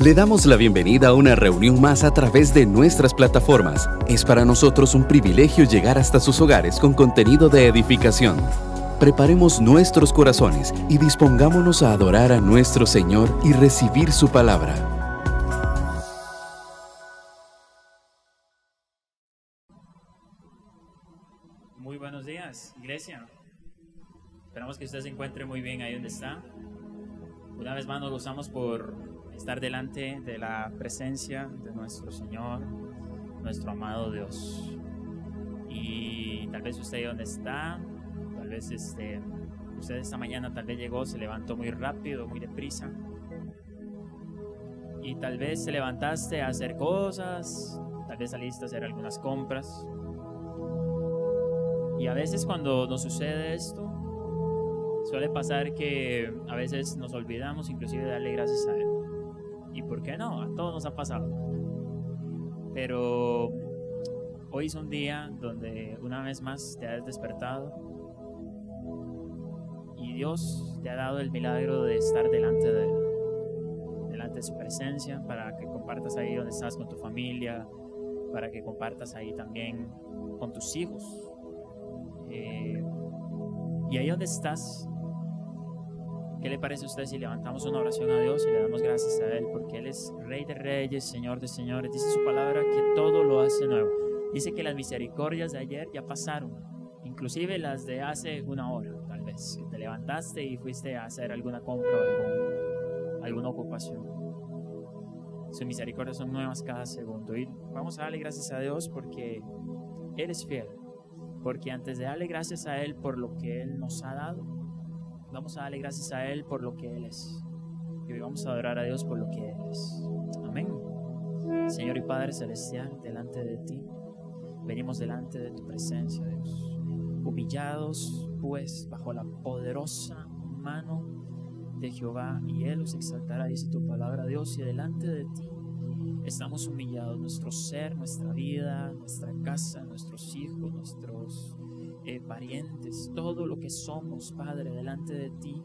Le damos la bienvenida a una reunión más a través de nuestras plataformas. Es para nosotros un privilegio llegar hasta sus hogares con contenido de edificación. Preparemos nuestros corazones y dispongámonos a adorar a nuestro Señor y recibir su palabra. Muy buenos días, iglesia. Esperamos que usted se encuentre muy bien ahí donde está. Una vez más nos gozamos por estar delante de la presencia de nuestro Señor, nuestro amado Dios. Y tal vez usted ahí donde está, tal vez usted esta mañana tal vez llegó, se levantó muy rápido, muy deprisa. Y tal vez te levantaste a hacer cosas, tal vez saliste a hacer algunas compras. Y a veces cuando nos sucede esto, suele pasar que a veces nos olvidamos inclusive de darle gracias a Él. ¿Y por qué no? A todos nos ha pasado. Pero hoy es un día donde una vez más te has despertado y Dios te ha dado el milagro de estar delante de Él, delante de su presencia, para que compartas ahí donde estás con tu familia, para que compartas ahí también con tus hijos. Y ahí donde estás, ¿qué le parece a usted si levantamos una oración a Dios y le damos gracias a Él? Porque Él es Rey de Reyes, Señor de Señores. Dice su palabra que todo lo hace nuevo. Dice que las misericordias de ayer ya pasaron, inclusive las de hace una hora, tal vez, que te levantaste y fuiste a hacer alguna compra o alguna ocupación. Sus misericordias son nuevas cada segundo. Y vamos a darle gracias a Dios porque Él es fiel. Porque antes de darle gracias a Él por lo que Él nos ha dado, vamos a darle gracias a Él por lo que Él es. Y hoy vamos a adorar a Dios por lo que Él es. Amén. Señor y Padre Celestial, delante de ti, venimos delante de tu presencia, Dios. Humillados, pues, bajo la poderosa mano de Jehová. Y Él los exaltará, dice tu palabra, Dios. Y delante de ti estamos humillados, nuestro ser, nuestra vida, nuestra casa, nuestros hijos, nuestros parientes, todo lo que somos, Padre, delante de ti.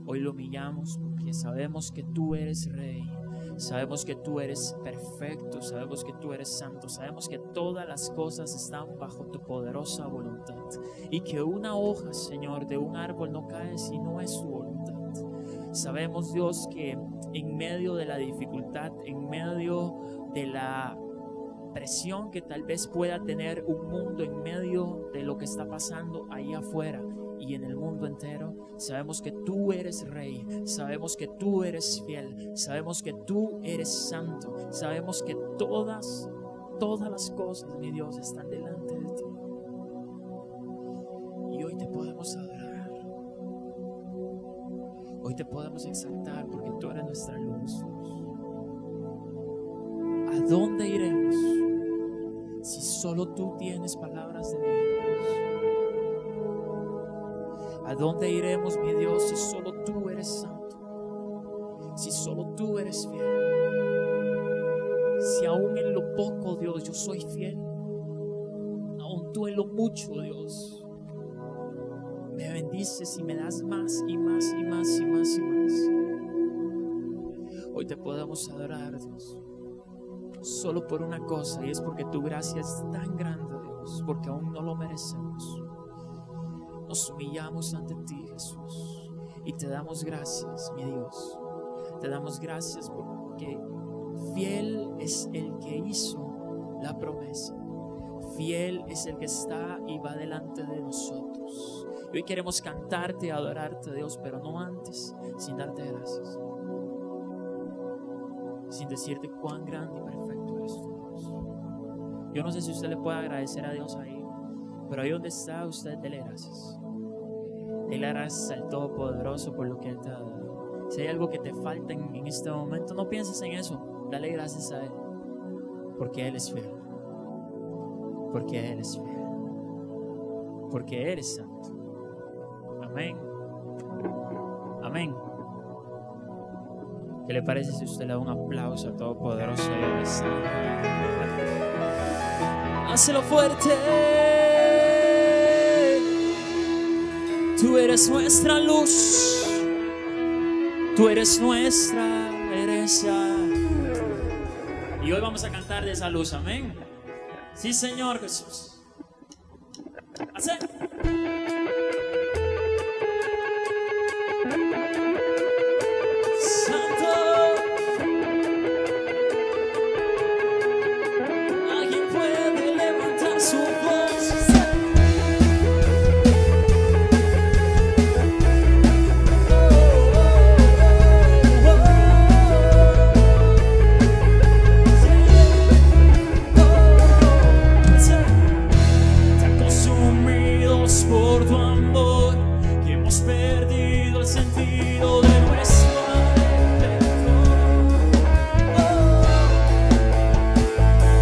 Hoy lo humillamos porque sabemos que tú eres Rey, sabemos que tú eres perfecto, sabemos que tú eres santo, sabemos que todas las cosas están bajo tu poderosa voluntad y que una hoja, Señor, de un árbol no cae si no es tu voluntad. Sabemos, Dios, que en medio de la dificultad, en medio de la presión que tal vez pueda tener un mundo, en medio de lo que está pasando ahí afuera y en el mundo entero, sabemos que tú eres Rey, sabemos que tú eres fiel, sabemos que tú eres santo, sabemos que todas las cosas, mi Dios, están delante de ti. Y hoy te podemos adorar. Hoy te podemos exaltar porque tú eres nuestra luz. ¿A dónde iremos si solo tú tienes palabras de vida? ¿A dónde iremos, mi Dios, si solo tú eres santo? Si solo tú eres fiel. Si aún en lo poco, Dios, yo soy fiel, aún tú en lo mucho, Dios, me bendices y me das más y más y más y más y más. Hoy te podemos adorar, Dios, solo por una cosa, y es porque tu gracia es tan grande, Dios, porque aún no lo merecemos. Nos humillamos ante ti, Jesús, y te damos gracias, mi Dios. Te damos gracias porque fiel es el que hizo la promesa. Fiel es el que está y va delante de nosotros. Y hoy queremos cantarte y adorarte, Dios, pero no antes, sin darte gracias, sin decirte cuán grande y perfecto eres tú, Dios. Yo no sé si usted le puede agradecer a Dios ahí, pero ahí donde está usted, dele gracias. Dele gracias al Todopoderoso por lo que Él te ha dado. Si hay algo que te falta en este momento, no pienses en eso, dale gracias a Él, porque Él es fiel. Porque Él es fiel, porque Él es santo. Amén. Amén. ¿Qué le parece si usted le da un aplauso al Todopoderoso? Hácelo fuerte. Tú eres nuestra luz, tú eres nuestra herencia. Y hoy vamos a cantar de esa luz, amén. Sí, Señor Jesús. Así. Santo. Alguien puede levantar su voz. Por tu amor, que hemos perdido el sentido de nuestro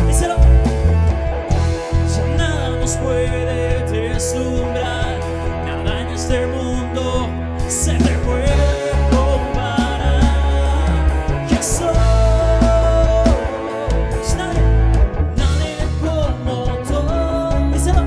díselo. Ya nada nos puede deslumbrar, nada en este mundo se te puede comparar. Jesús, nadie como tú. Díselo.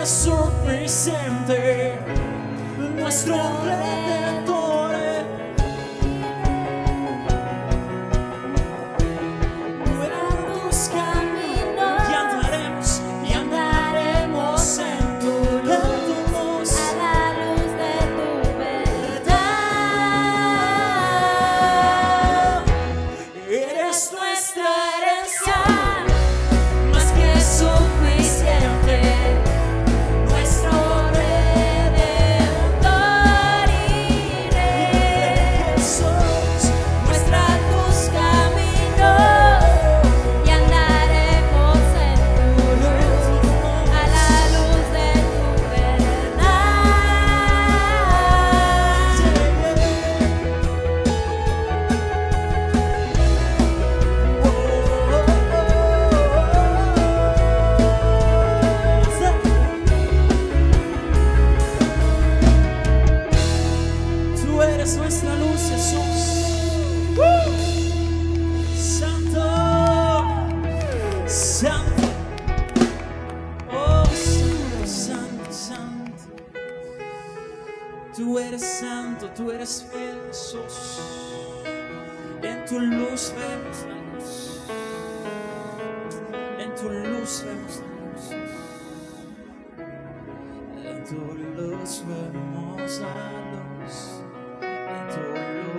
Suficiente, nuestro Redentor. Fueron tus caminos y andaremos en tu luz, a la luz de tu verdad. Eres nuestra herencia, más que suficiente. Nuestro Redentor. Tú eres santo, tú eres fiel, Jesús. En tu luz vemos la luz. En tu luz vemos la luz. En tu luz vemos la luz. En tu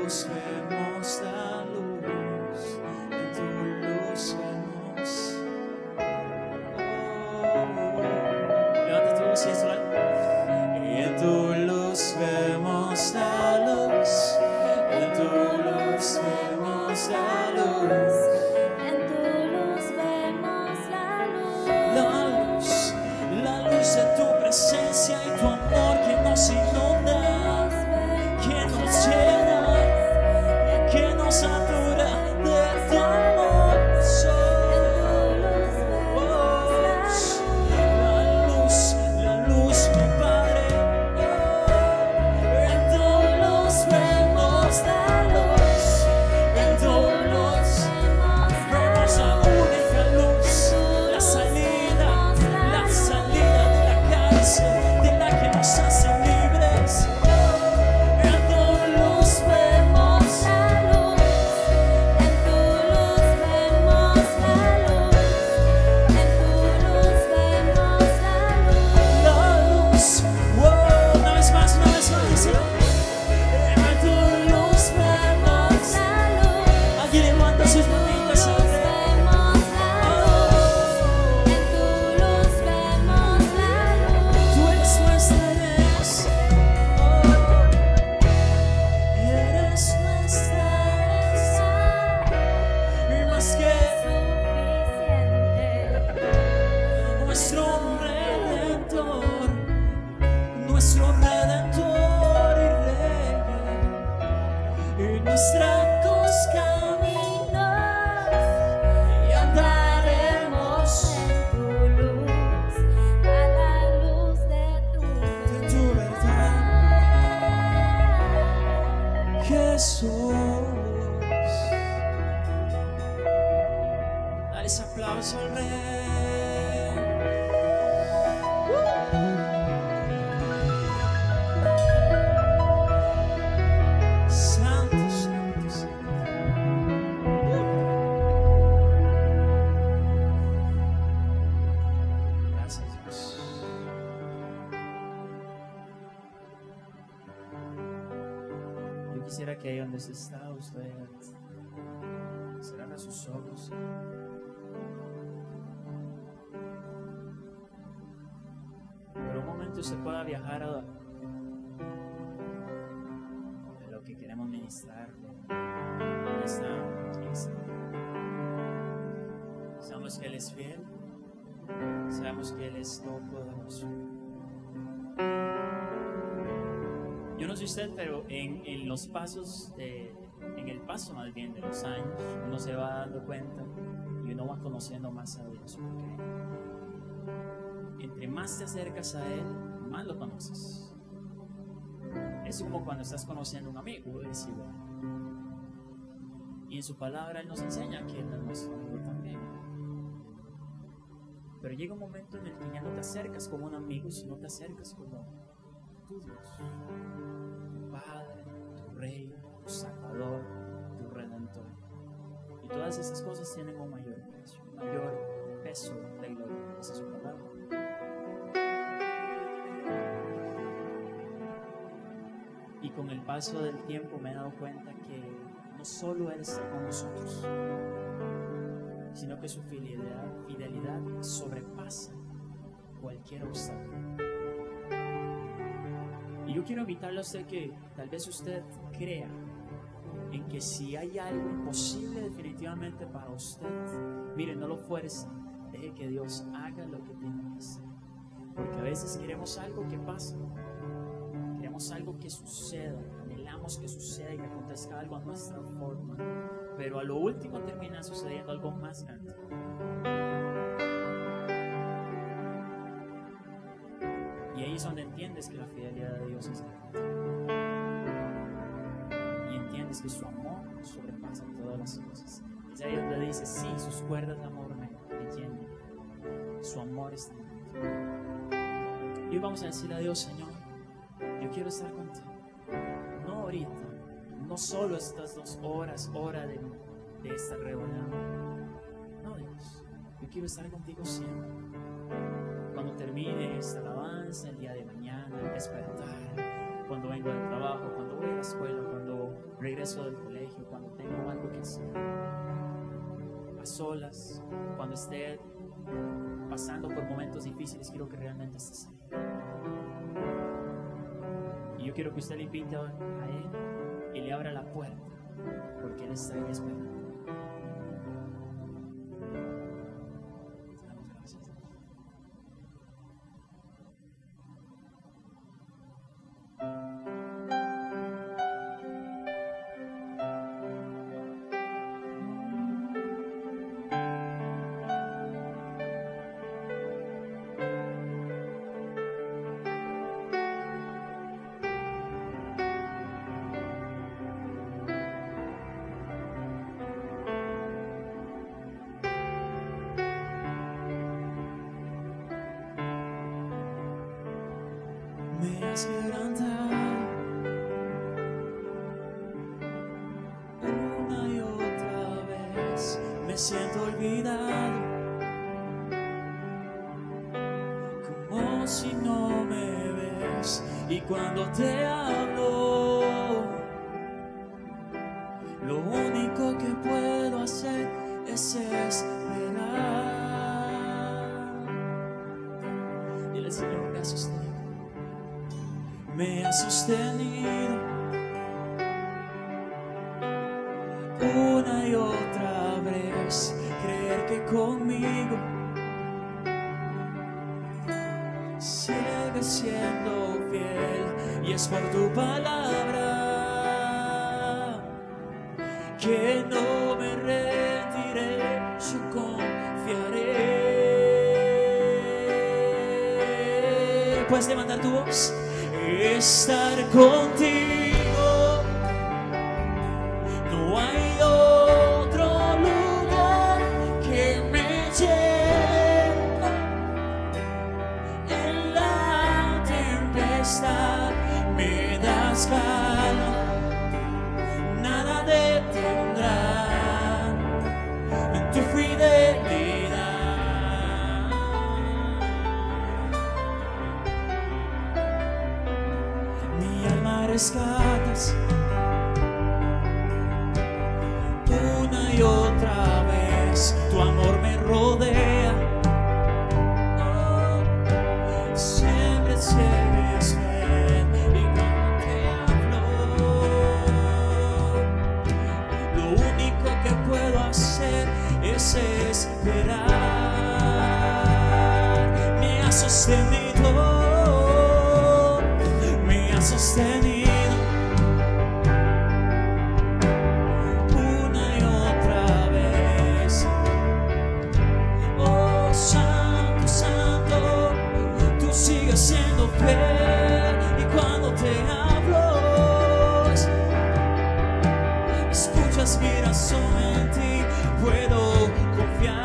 luz vemos la luz. En tu luz vemos. Levanta tu voz y hazlo. En tu luz vemos la luz. En tu luz vemos la luz. En tu luz vemos la luz. La luz de tu presencia y tu amor que nos inunda, que nos llena, que nos satura de tu amor. La luz, mi Padre. En tu luz vemos la luz. En tu luz vemos la única luz, la salida de la cárcel, de la que nos hace libres. En tu luz vemos la luz. En tu luz vemos la luz. En tu luz vemos la luz. Una vez más, una vez más. En tu luz vemos. La luz. Aquí levanta sus manitas al Rey. En tu luz vemos la luz. Tú eres nuestra herencia. Eres nuestra herencia. Y más que Suficiente. nuestro Redentor y Rey. Y nuestros caminos y andaremos En tu luz, a la luz de tu de tu verdad, Jesús. Dale ese aplauso al Rey. Santo, santo, santo. Gracias, Dios. Yo quisiera que ahí donde se está usted cerrara sus ojos. Por un momento se pueda viajar a lo que queremos ministrar en esta iglesia. Sabemos que Él es fiel, sabemos que Él es todopoderoso. Yo no sé usted, pero en los pasos, en el paso más bien de los años, uno se va dando cuenta y uno va conociendo más a Dios. Porque entre más te acercas a Él, más lo conoces. Es como cuando estás conociendo a un amigo, es igual. Y en su palabra Él nos enseña que Él es nuestro amigo también. Pero llega un momento en el que ya no te acercas como un amigo, sino te acercas como tu Dios, tu Padre, tu Rey, tu Salvador, tu Redentor. Y todas esas cosas tienen un mayor peso de gloria. Esa es su palabra. Y con el paso del tiempo me he dado cuenta que no solo Él está con nosotros, sino que su fidelidad sobrepasa cualquier obstáculo. Y yo quiero invitarle a usted que tal vez usted crea en que si hay algo imposible definitivamente para usted, mire, no lo fuerce, deje que Dios haga lo que tiene que hacer. Porque a veces queremos algo que pase, queremos algo que suceda, anhelamos que suceda y que acontezca algo a nuestra forma, pero a lo último termina sucediendo algo más grande. Y ahí es donde entiendes que la fidelidad de Dios es grande. Y entiendes que su amor sobrepasa todas las cosas. Es ahí donde dice, sí, sus cuerdas de amor me llenan. Su amor es tan grande. Y hoy vamos a decirle a Dios, Señor, yo quiero estar contigo. No ahorita, no solo estas 2 horas, hora de esta reunión. No, Dios, yo quiero estar contigo siempre. Cuando termine esta alabanza, el día de mañana, el despertar, cuando vengo del trabajo, cuando voy a la escuela, cuando regreso del colegio, cuando tengo algo que hacer, a solas, cuando esté pasando por momentos difíciles, quiero que realmente estés ahí. Y yo quiero que usted le invite a Él y le abra la puerta, porque Él está ahí esperando. Damos gracias. Me has quebrantado una y otra vez, me siento olvidado, como si no me ves, y cuando te hablo, lo único que puedo hacer es esperar. Dile, Señor, me has sostenido. Me has sostenido una y otra vez, creer que conmigo sigues siendo fiel, y es por tu palabra que no me rendiré, yo confiaré. ¿Puedes levantar tu voz? Estar contigo, no hay otro lugar que me lleve. En la tempestad me das calma, nada detendrá tu fidelidad. Rescatas una y otra vez, tu amor me rodea. Oh, siempre sigues fiel, y cuando te hablo, lo único que puedo hacer es esperar. Me has sostenido, me has sostenido. Siendo fiel, y cuando te hablo, escuchas mi razón, en ti puedo confiar.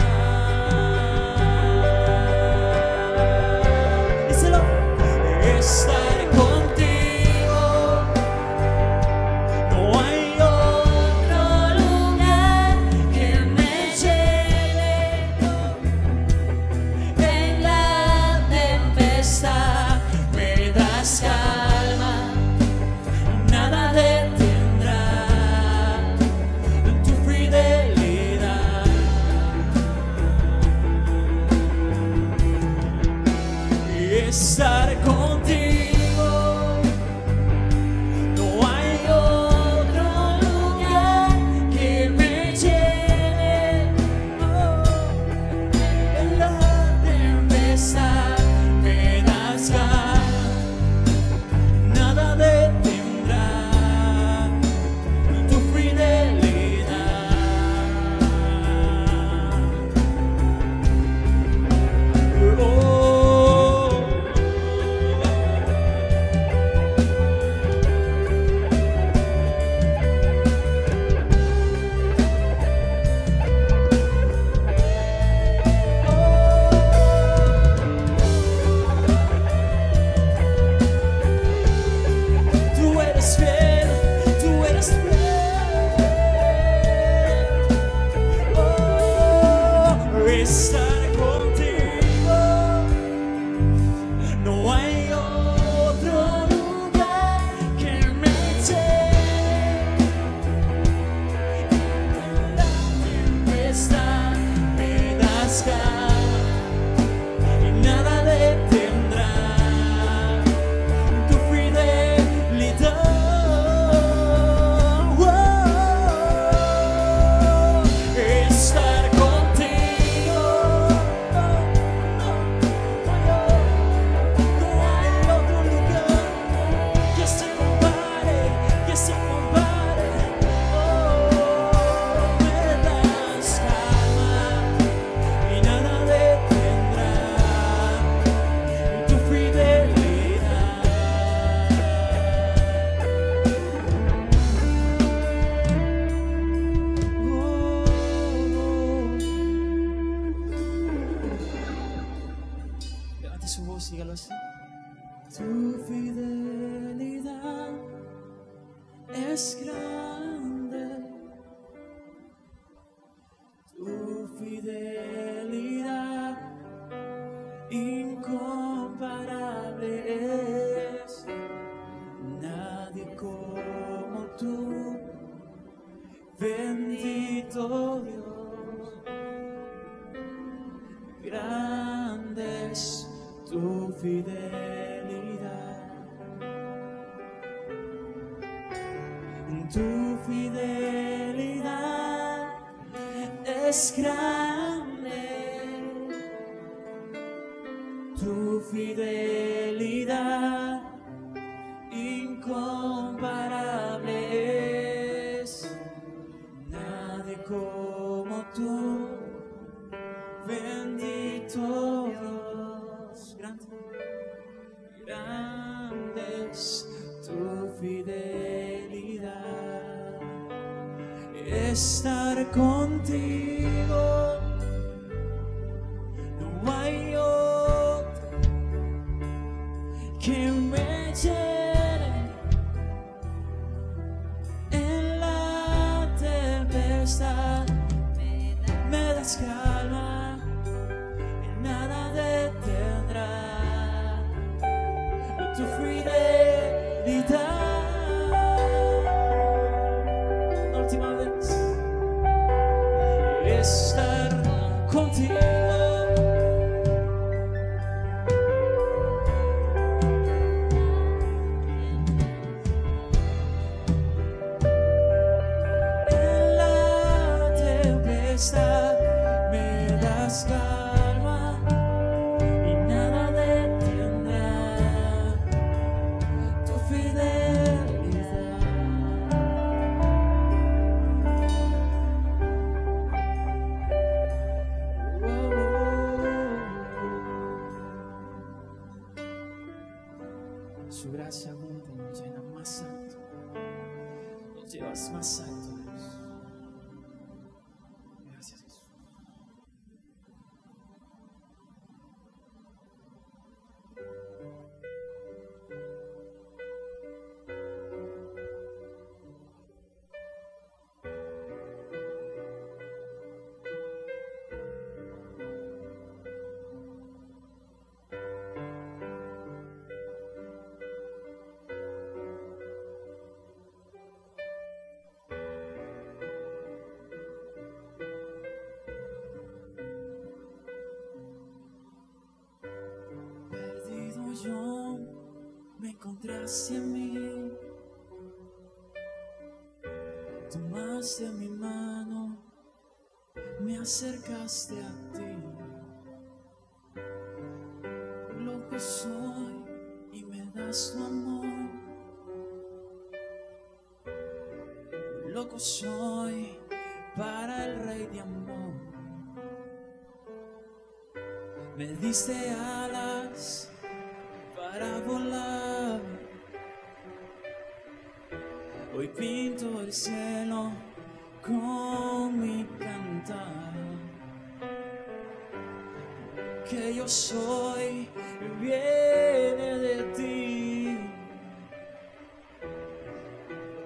Es grande tu fidelidad, incomparable es, nadie como tú, bendito Dios. Grande es tu fidelidad. Tu fidelidad es grande, tu fidelidad incomparable es, nadie como tú, bendito Dios. Grande, grande es tu fidelidad. Estar contigo, no hay otro que me llene en la tempestad. Me das calma, en nada detendrá tu fidelidad. Última vez, estar contigo. En la tempestad me das calma y nada detendrá tu fidelidad. Su gracia abunda y nos llena más alto, nos llevas más alto, Dios. Gracias, Jesús. Perdido yo, me encontraste en mí, tomaste mi mano, me acercaste a ti. Loco soy y me das tu amor. Loco soy para el Rey de amor. Me diste alas para volar. Hoy pinto el cielo con mi cantar. Que yo soy viene de ti.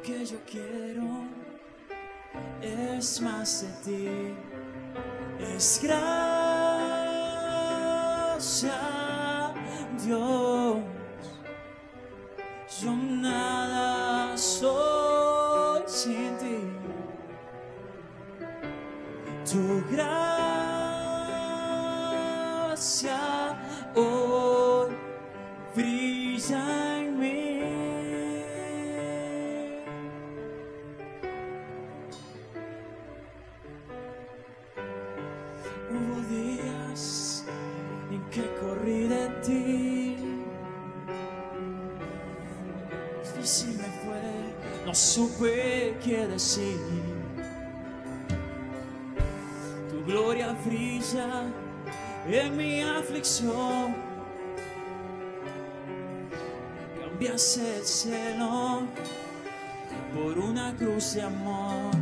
Que yo quiero es más de ti. Es gracia, Dios. Yo nada soy sin ti. Tu gracia hoy brilla en mí. Hubo días en que corrí de ti. Difícil me fue, no supe qué decir. Tu gloria brilla en mi aflicción. Cambiaste el cielo por una cruz de amor.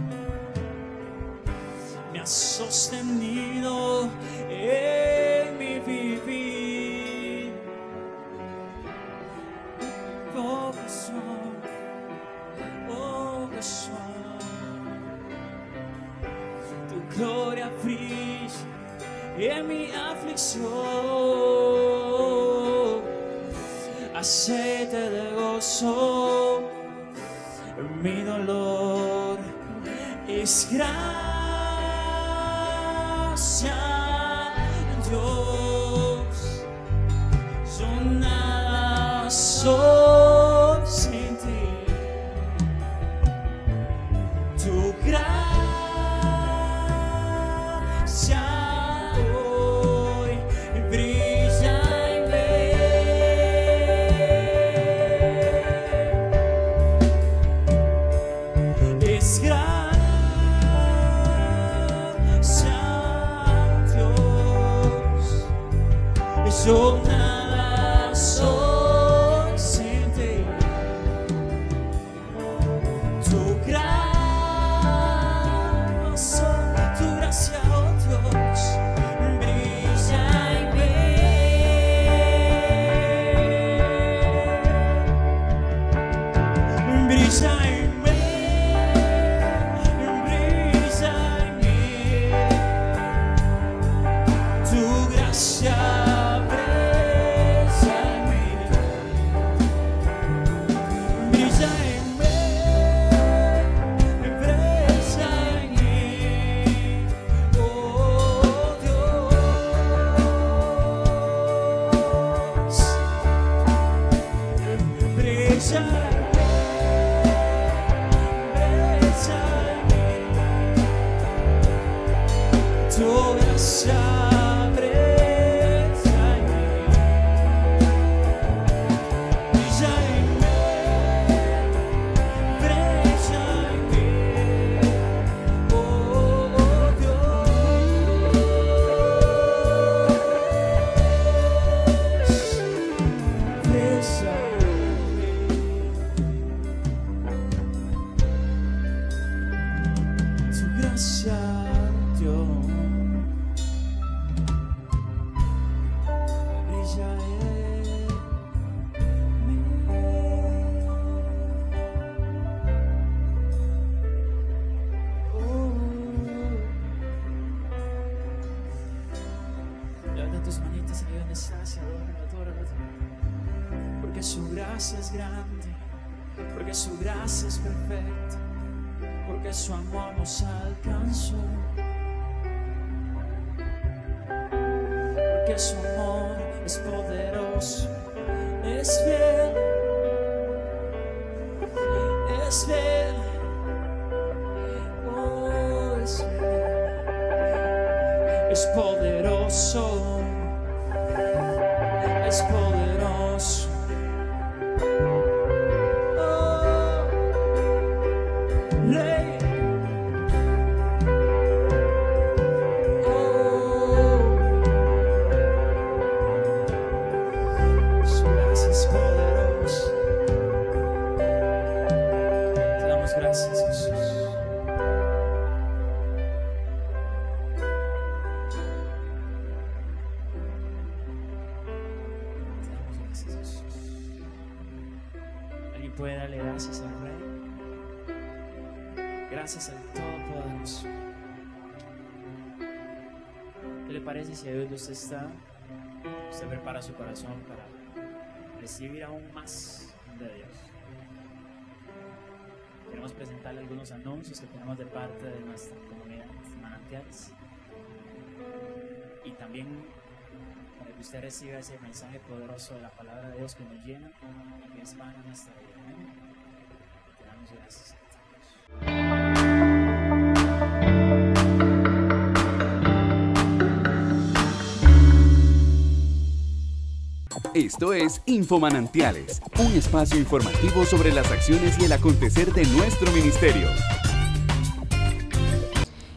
Me has sostenido en mi vivir. Poco soy, oh gloria brilla en mi aflicción. Aceite de gozo en mi dolor. Es gracia, Dios. Yo nada soy sin ti. Tu gracia hoy brilla en mí. Es gracia, Dios. Yo nada soy sin ti. Tu gracia, oh Dios, brilla en mí. Brilla en mí. Brilla en mí. Tu gracia brilla en mí. Brilla en mí. Brilla en mí. Oh Dios. Brilla en mí. Tu gracia brilla en mí. Brilla en mí. Brilla en mí. Oh Dios. Brilla en mí. Tu gracia, Dios. Brilla en mí. Levanta tus manitas ahí donde estás y adóralo. Porque su gracia es grande, porque su gracia es perfecta, porque su amor nos alcanzó, porque su amor es poderoso, es fiel, es fiel, oh, es fiel, es poderoso, es poderoso. Oh, Rey. Su gracia es poderosa. Te damos gracias, Jesús. Te damos gracias, Jesús. ¿Alguien puede darle gracias al Rey? Gracias al Todopoderoso. ¿Qué le parece si ahí donde usted está, usted prepara su corazón para recibir aún más de Dios? Queremos presentarle algunos anuncios que tenemos de parte de nuestra comunidad Manantiales. Y también para que usted reciba ese mensaje poderoso de la palabra de Dios que nos llena y que expanda nuestra vida. Amén. Te damos gracias. Esto es Infomanantiales, un espacio informativo sobre las acciones y el acontecer de nuestro ministerio.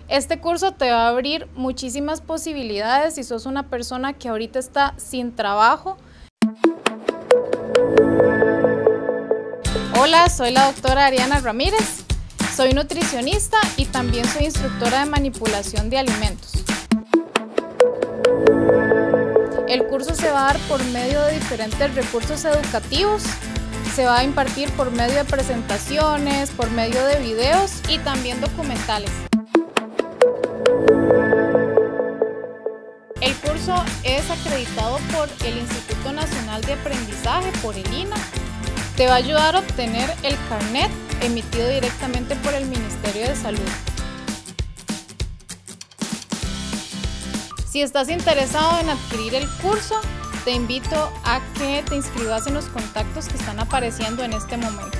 Este curso te va a abrir muchísimas posibilidades si sos una persona que ahorita está sin trabajo. Hola, soy la doctora Ariana Ramírez, soy nutricionista y también soy instructora de manipulación de alimentos. El curso se va a dar por medio de diferentes recursos educativos, se va a impartir por medio de presentaciones, por medio de videos y también documentales. es acreditado por el Instituto Nacional de Aprendizaje, por el INA. Te va a ayudar a obtener el carnet emitido directamente por el Ministerio de Salud. Si estás interesado en adquirir el curso, te invito a que te inscribas en los contactos que están apareciendo en este momento.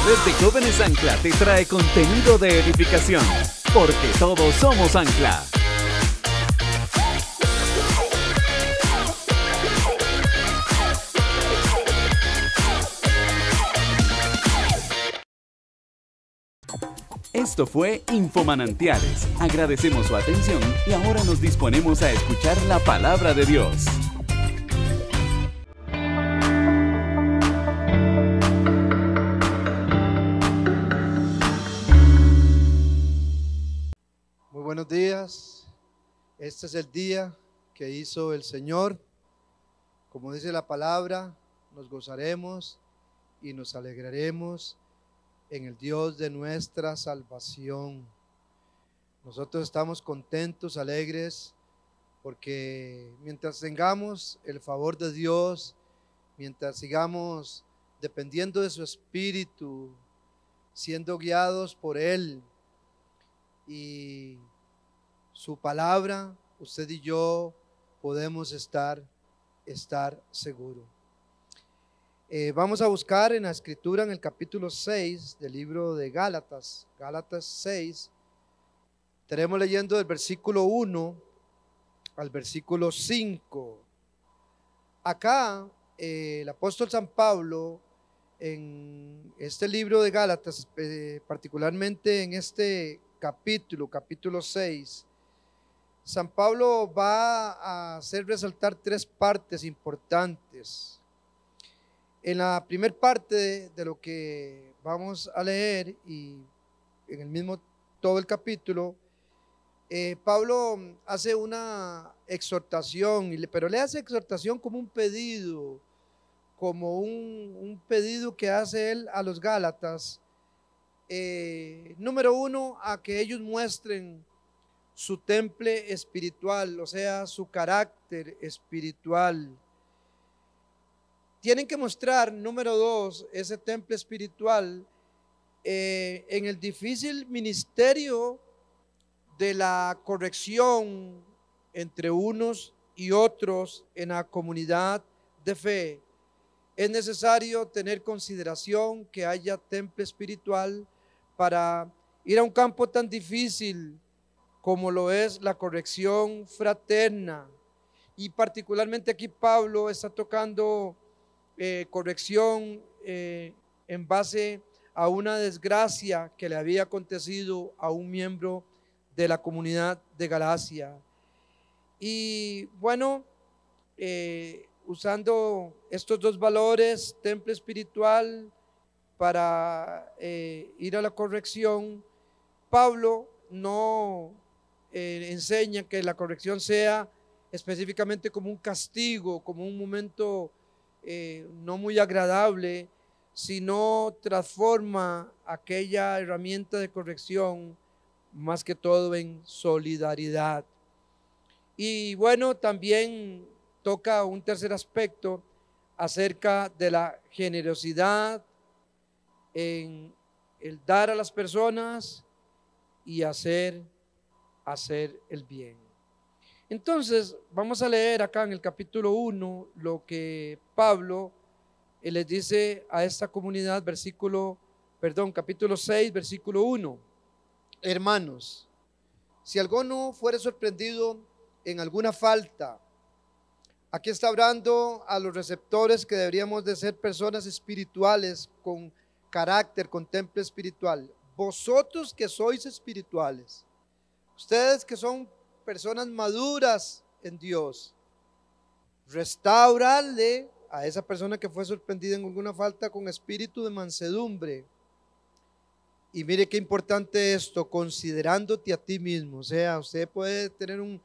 Red de Jóvenes Ancla te trae contenido de edificación, porque todos somos Ancla. Esto fue Infomanantiales. Agradecemos su atención y ahora nos disponemos a escuchar la palabra de Dios. Muy buenos días. Este es el día que hizo el Señor. Como dice la palabra, nos gozaremos y nos alegraremos en el Dios de nuestra salvación. Nosotros estamos contentos, alegres, porque mientras tengamos el favor de Dios, mientras sigamos dependiendo de su Espíritu, siendo guiados por Él y su palabra, usted y yo podemos estar seguros. Vamos a buscar en la escritura en el capítulo 6 del libro de Gálatas, Gálatas 6. Estaremos leyendo del versículo 1 al versículo 5. Acá el apóstol San Pablo en este libro de Gálatas, particularmente en este capítulo 6, San Pablo va a hacer resaltar tres partes importantes. En la primera parte de lo que vamos a leer y en el mismo todo el capítulo, Pablo hace una exhortación, pero le hace exhortación como un pedido, como un pedido que hace él a los Gálatas. Número uno, a que ellos muestren su temple espiritual, o sea, su carácter espiritual. Tienen que mostrar, número dos, ese temple espiritual en el difícil ministerio de la corrección entre unos y otros en la comunidad de fe. Es necesario tener consideración que haya temple espiritual para ir a un campo tan difícil como lo es la corrección fraterna. Y particularmente aquí Pablo está tocando corrección en base a una desgracia que le había acontecido a un miembro de la comunidad de Galacia. Y bueno, usando estos dos valores, temple espiritual para ir a la corrección, Pablo no enseña que la corrección sea específicamente como un castigo, como un momento no muy agradable, sino transforma aquella herramienta de corrección más que todo en solidaridad. Y bueno, también toca un tercer aspecto acerca de la generosidad en el dar a las personas y hacer el bien. Entonces, vamos a leer acá en el capítulo 1 lo que Pablo les dice a esta comunidad, capítulo 6, versículo 1. Hermanos, si alguno fuere sorprendido en alguna falta, aquí está hablando a los receptores que deberíamos de ser personas espirituales con carácter, con temple espiritual. Vosotros que sois espirituales, ustedes que son personas maduras en Dios, restaurarle a esa persona que fue sorprendida en alguna falta con espíritu de mansedumbre. Y mire qué importante esto, considerándote a ti mismo. O sea, usted puede tener un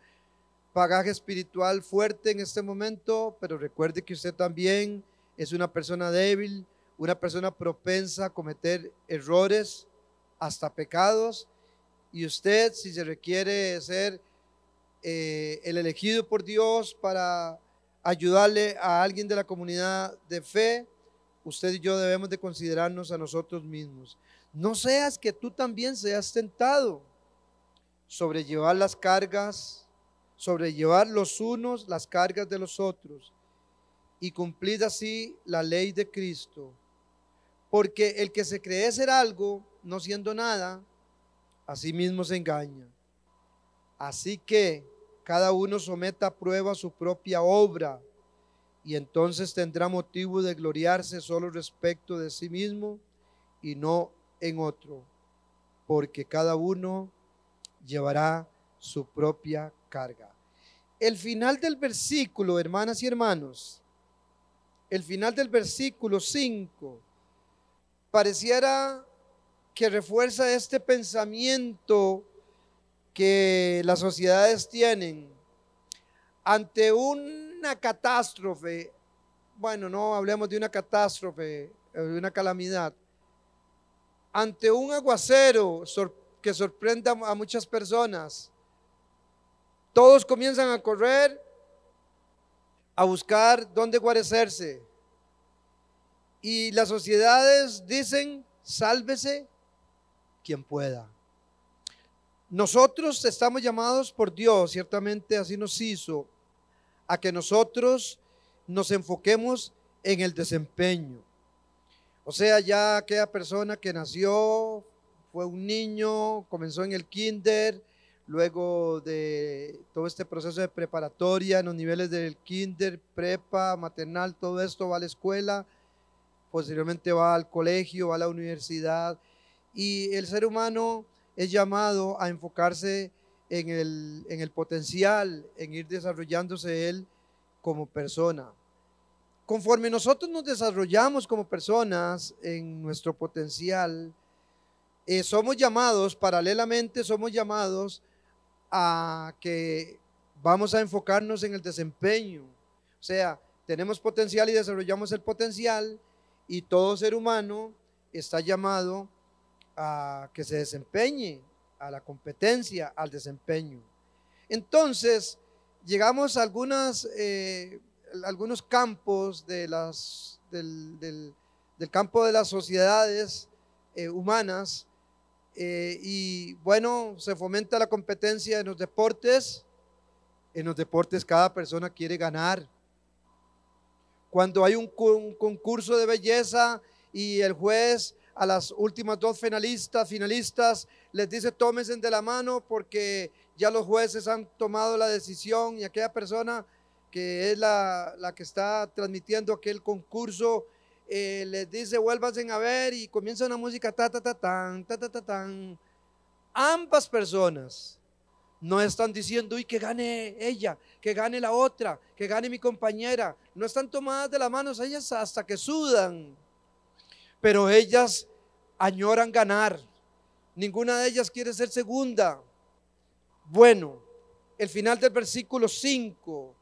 bagaje espiritual fuerte en este momento, pero recuerde que usted también es una persona débil, una persona propensa a cometer errores, hasta pecados, y usted, si se requiere ser el elegido por Dios para ayudarle a alguien de la comunidad de fe, usted y yo debemos de considerarnos a nosotros mismos. No seas que tú también seas tentado, sobrellevar las cargas, sobrellevar los unos las cargas de los otros y cumplir así la ley de Cristo. Porque el que se cree ser algo, no siendo nada, a sí mismo se engaña. Así que cada uno someta a prueba su propia obra y entonces tendrá motivo de gloriarse solo respecto de sí mismo y no en otro, porque cada uno llevará su propia carga. El final del versículo, hermanas y hermanos, el final del versículo 5, pareciera que refuerza este pensamiento que las sociedades tienen ante una catástrofe. Bueno, no hablemos de una catástrofe, de una calamidad. Ante un aguacero que sorprenda a muchas personas, todos comienzan a correr a buscar dónde guarecerse. Y las sociedades dicen, sálvese quien pueda. Nosotros estamos llamados por Dios, ciertamente así nos hizo, a que nosotros nos enfoquemos en el desempeño. O sea, ya aquella persona que nació, fue un niño, comenzó en el kinder, luego de todo este proceso de preparatoria en los niveles del kinder, prepa, maternal, todo esto va a la escuela, posteriormente va al colegio, va a la universidad, y el ser humano es llamado a enfocarse en el potencial, en ir desarrollándose él como persona. Conforme nosotros nos desarrollamos como personas en nuestro potencial, somos llamados, paralelamente somos llamados a que vamos a enfocarnos en el desempeño. O sea, tenemos potencial y desarrollamos el potencial, y todo ser humano está llamado a que se desempeñe, a la competencia, al desempeño. Entonces, llegamos a algunos campos del campo de las sociedades humanas, y bueno, se fomenta la competencia en los deportes. En los deportes cada persona quiere ganar. Cuando hay un concurso de belleza y el juez a las últimas dos finalistas les dice tómense de la mano porque ya los jueces han tomado la decisión, y aquella persona que es la que está transmitiendo aquel concurso les dice vuélvanse a ver, y comienza una música ta ta ta tan, ta ta ta tan. Ambas personas no están diciendo uy, que gane ella, que gane la otra, que gane mi compañera. No están tomadas de las manos ellas hasta que sudan, pero ellas añoran ganar. Ninguna de ellas quiere ser segunda. Bueno, el final del versículo 5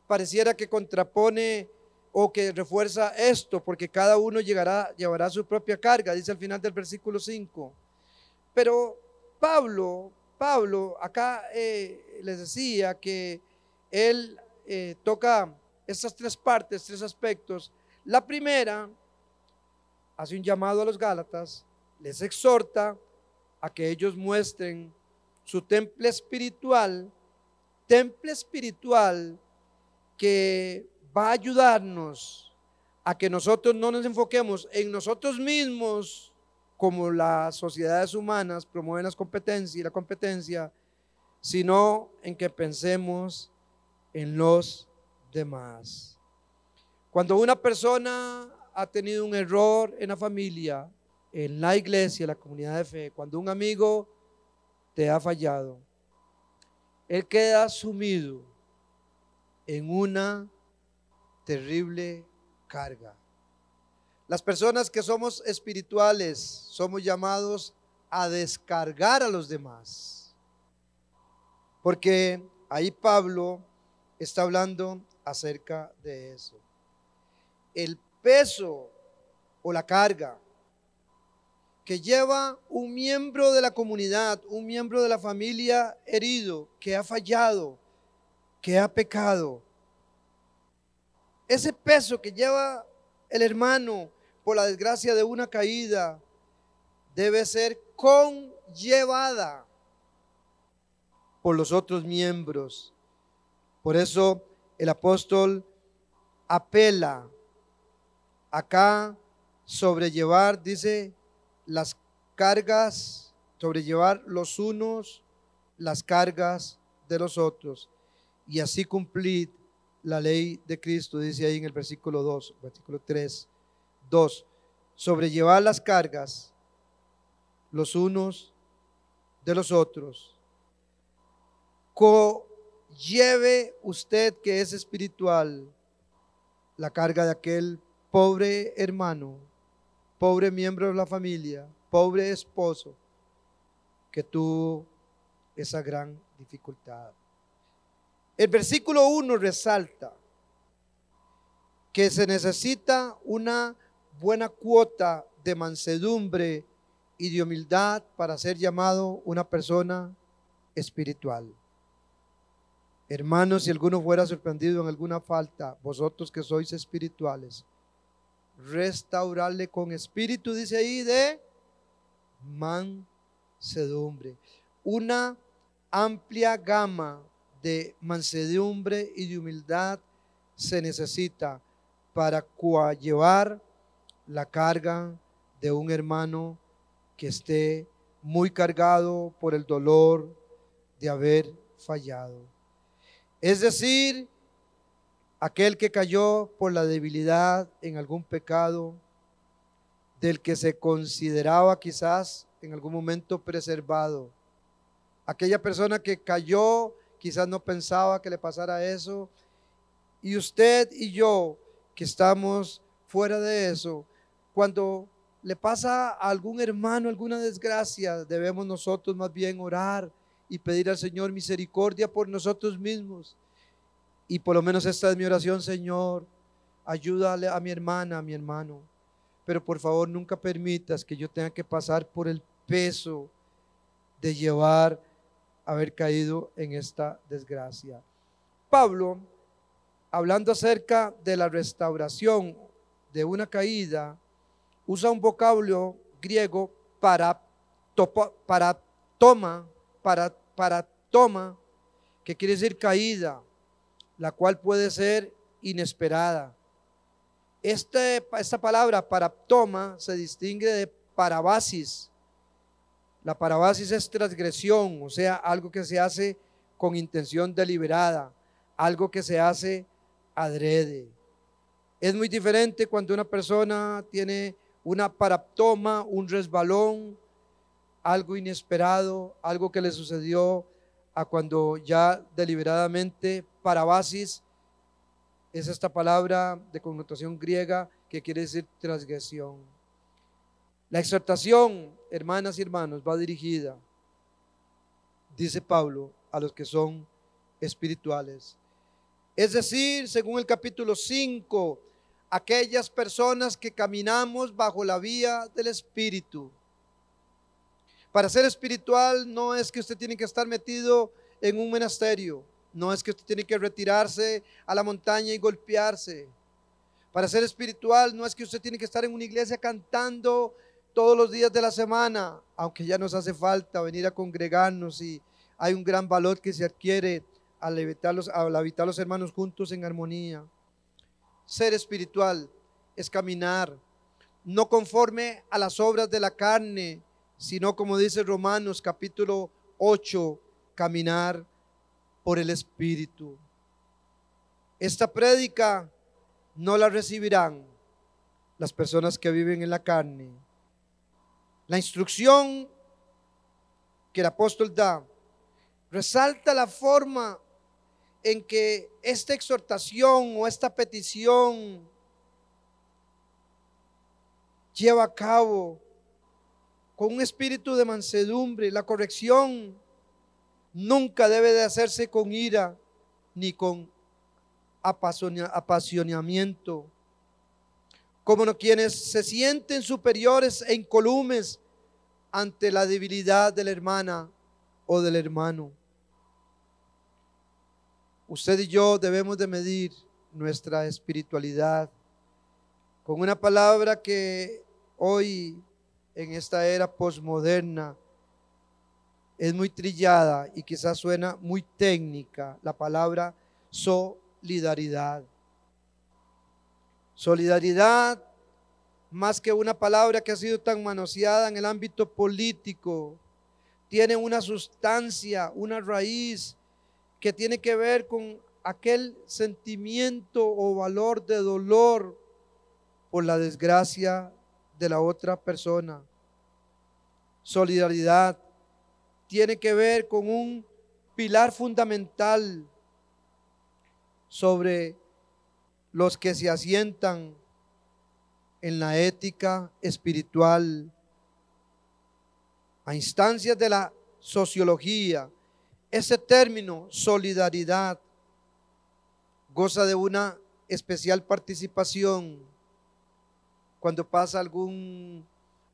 pareciera que contrapone o que refuerza esto, porque cada uno llevará su propia carga, dice al final del versículo 5. Pero Pablo acá les decía que él toca estas tres partes, tres aspectos. La primera, hace un llamado a los Gálatas, les exhorta a que ellos muestren su temple espiritual que va a ayudarnos a que nosotros no nos enfoquemos en nosotros mismos, como las sociedades humanas promueven la competencia, sino en que pensemos en los demás. Cuando una persona ha tenido un error en la familia, en la iglesia, en la comunidad de fe, cuando un amigo te ha fallado, él queda sumido en una terrible carga. Las personas que somos espirituales somos llamados a descargar a los demás, porque ahí Pablo está hablando acerca de eso. El peso o la carga que lleva un miembro de la comunidad, un miembro de la familia herido, que ha fallado, que ha pecado. Ese peso que lleva el hermano por la desgracia de una caída debe ser conllevada por los otros miembros. Por eso el apóstol apela acá sobrellevar, dice, las cargas, sobrellevar los unos las cargas de los otros y así cumplir la ley de Cristo, dice ahí en el versículo 2, versículo 3, 2, sobrellevar las cargas los unos de los otros. Lleve usted que es espiritual la carga de aquel pobre hermano, pobre miembro de la familia, pobre esposo que tuvo esa gran dificultad. El versículo 1 resalta que se necesita una buena cuota de mansedumbre y de humildad para ser llamado una persona espiritual. Hermanos, si alguno fuera sorprendido en alguna falta, vosotros que sois espirituales, restaurarle con espíritu, dice ahí, de mansedumbre. Una amplia gama de mansedumbre y de humildad se necesita para coadyuvar la carga de un hermano que esté muy cargado por el dolor de haber fallado. Es decir, aquel que cayó por la debilidad en algún pecado, del que se consideraba quizás en algún momento preservado. Aquella persona que cayó, quizás no pensaba que le pasara eso. Y usted y yo, que estamos fuera de eso, cuando le pasa a algún hermano alguna desgracia, debemos nosotros más bien orar y pedir al Señor misericordia por nosotros mismos. Y por lo menos esta es mi oración: Señor, ayúdale a mi hermana, a mi hermano. Pero por favor nunca permitas que yo tenga que pasar por el peso de haber caído en esta desgracia. Pablo, hablando acerca de la restauración de una caída, usa un vocablo griego para toma, que quiere decir caída, la cual puede ser inesperada. Esta palabra paraptoma se distingue de parabasis. La parabasis es transgresión, o sea, algo que se hace con intención deliberada, algo que se hace adrede. Es muy diferente cuando una persona tiene una paraptoma, un resbalón, algo inesperado, algo que le sucedió, a cuando ya deliberadamente. Parabasis es esta palabra de connotación griega que quiere decir transgresión. La exhortación, hermanas y hermanos, va dirigida, dice Pablo, a los que son espirituales. Es decir, según el capítulo 5, aquellas personas que caminamos bajo la vía del Espíritu. Para ser espiritual no es que usted tiene que estar metido en un monasterio, no es que usted tiene que retirarse a la montaña y golpearse. Para ser espiritual no es que usted tiene que estar en una iglesia cantando todos los días de la semana, aunque ya nos hace falta venir a congregarnos y hay un gran valor que se adquiere al habitar los hermanos juntos en armonía. Ser espiritual es caminar no conforme a las obras de la carne, sino, como dice Romanos capítulo 8, caminar por el Espíritu. Esta prédica no la recibirán las personas que viven en la carne. La instrucción que el apóstol da resalta la forma en que esta exhortación o esta petición lleva a cabo con un espíritu de mansedumbre. La corrección nunca debe de hacerse con ira ni con apasionamiento, como quienes se sienten superiores e incolumes ante la debilidad de la hermana o del hermano. Usted y yo debemos de medir nuestra espiritualidad con una palabra que hoy en esta era posmoderna es muy trillada y quizás suena muy técnica, la palabra solidaridad. Solidaridad, más que una palabra que ha sido tan manoseada en el ámbito político, tiene una sustancia, una raíz que tiene que ver con aquel sentimiento o valor de dolor por la desgracia de la otra persona. Solidaridad tiene que ver con un pilar fundamental sobre los que se asientan en la ética espiritual, a instancias de la sociología. Ese término, solidaridad, goza de una especial participación cuando pasa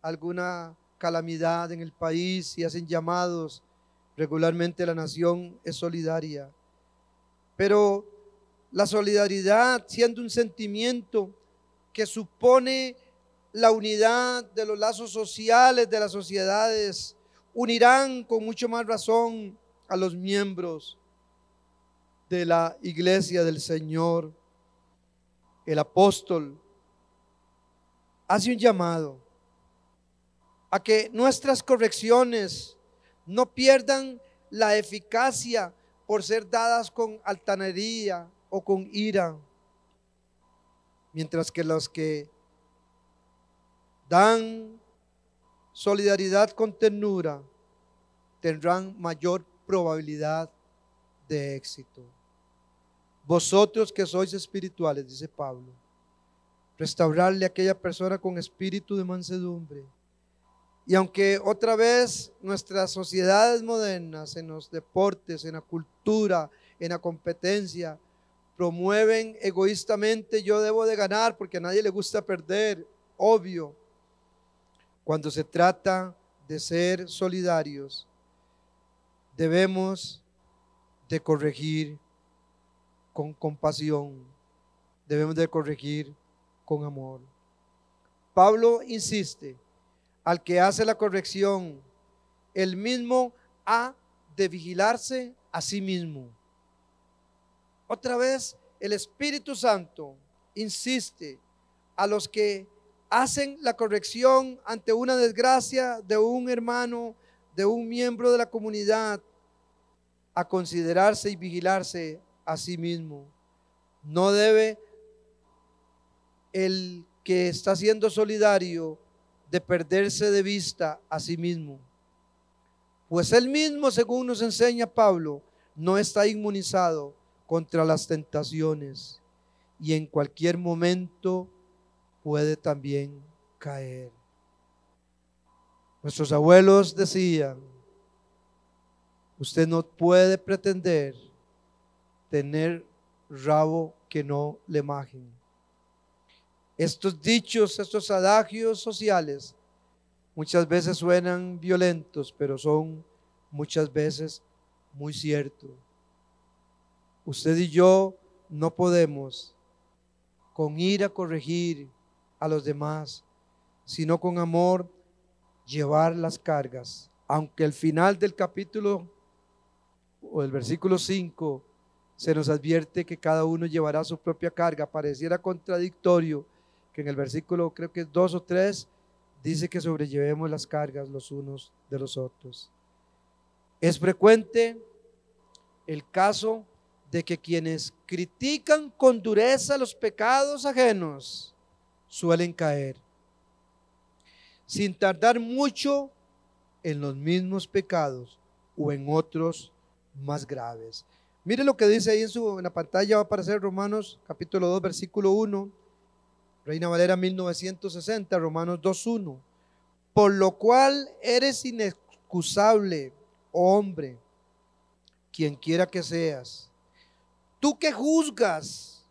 alguna calamidad en el país y hacen llamados. Regularmente la nación es solidaria, pero la solidaridad, siendo un sentimiento que supone la unidad de los lazos sociales de las sociedades, unirán con mucho más razón a los miembros de la iglesia del Señor. El apóstol hace un llamado a que nuestras correcciones no pierdan la eficacia por ser dadas con altanería o con ira, mientras que los que dan solidaridad con ternura tendrán mayor probabilidad de éxito. Vosotros que sois espirituales, dice Pablo, restaurarle a aquella persona con espíritu de mansedumbre. Y aunque otra vez nuestras sociedades modernas, en los deportes, en la cultura, en la competencia, promueven egoístamente: yo debo de ganar porque a nadie le gusta perder, obvio. Cuando se trata de ser solidarios, debemos de corregir con compasión, debemos de corregir con amor. Pablo insiste: al que hace la corrección, él mismo ha de vigilarse a sí mismo. Otra vez el Espíritu Santo insiste a los que hacen la corrección ante una desgracia de un hermano, de un miembro de la comunidad, a considerarse y vigilarse a sí mismo. No debe el que está siendo solidario de perderse de vista a sí mismo, pues él mismo, según nos enseña Pablo, no está inmunizado contra las tentaciones y en cualquier momento puede también caer. Nuestros abuelos decían: usted no puede pretender tener rabo que no le majen. Estos dichos, estos adagios sociales muchas veces suenan violentos, pero son muchas veces muy ciertos. Usted y yo no podemos con ira corregir a los demás, sino con amor llevar las cargas. Aunque al final del capítulo o el versículo 5 se nos advierte que cada uno llevará su propia carga, pareciera contradictorio que en el versículo, creo que es 2 o 3, dice que sobrellevemos las cargas los unos de los otros. Es frecuente el caso de que quienes critican con dureza los pecados ajenos suelen caer, sin tardar mucho, en los mismos pecados o en otros más graves. Mire lo que dice ahí en la pantalla, va a aparecer Romanos capítulo 2, versículo 1, Reina Valera 1960, Romanos 2:1. Por lo cual eres inexcusable, hombre, quien quiera que seas. Tú que juzgas,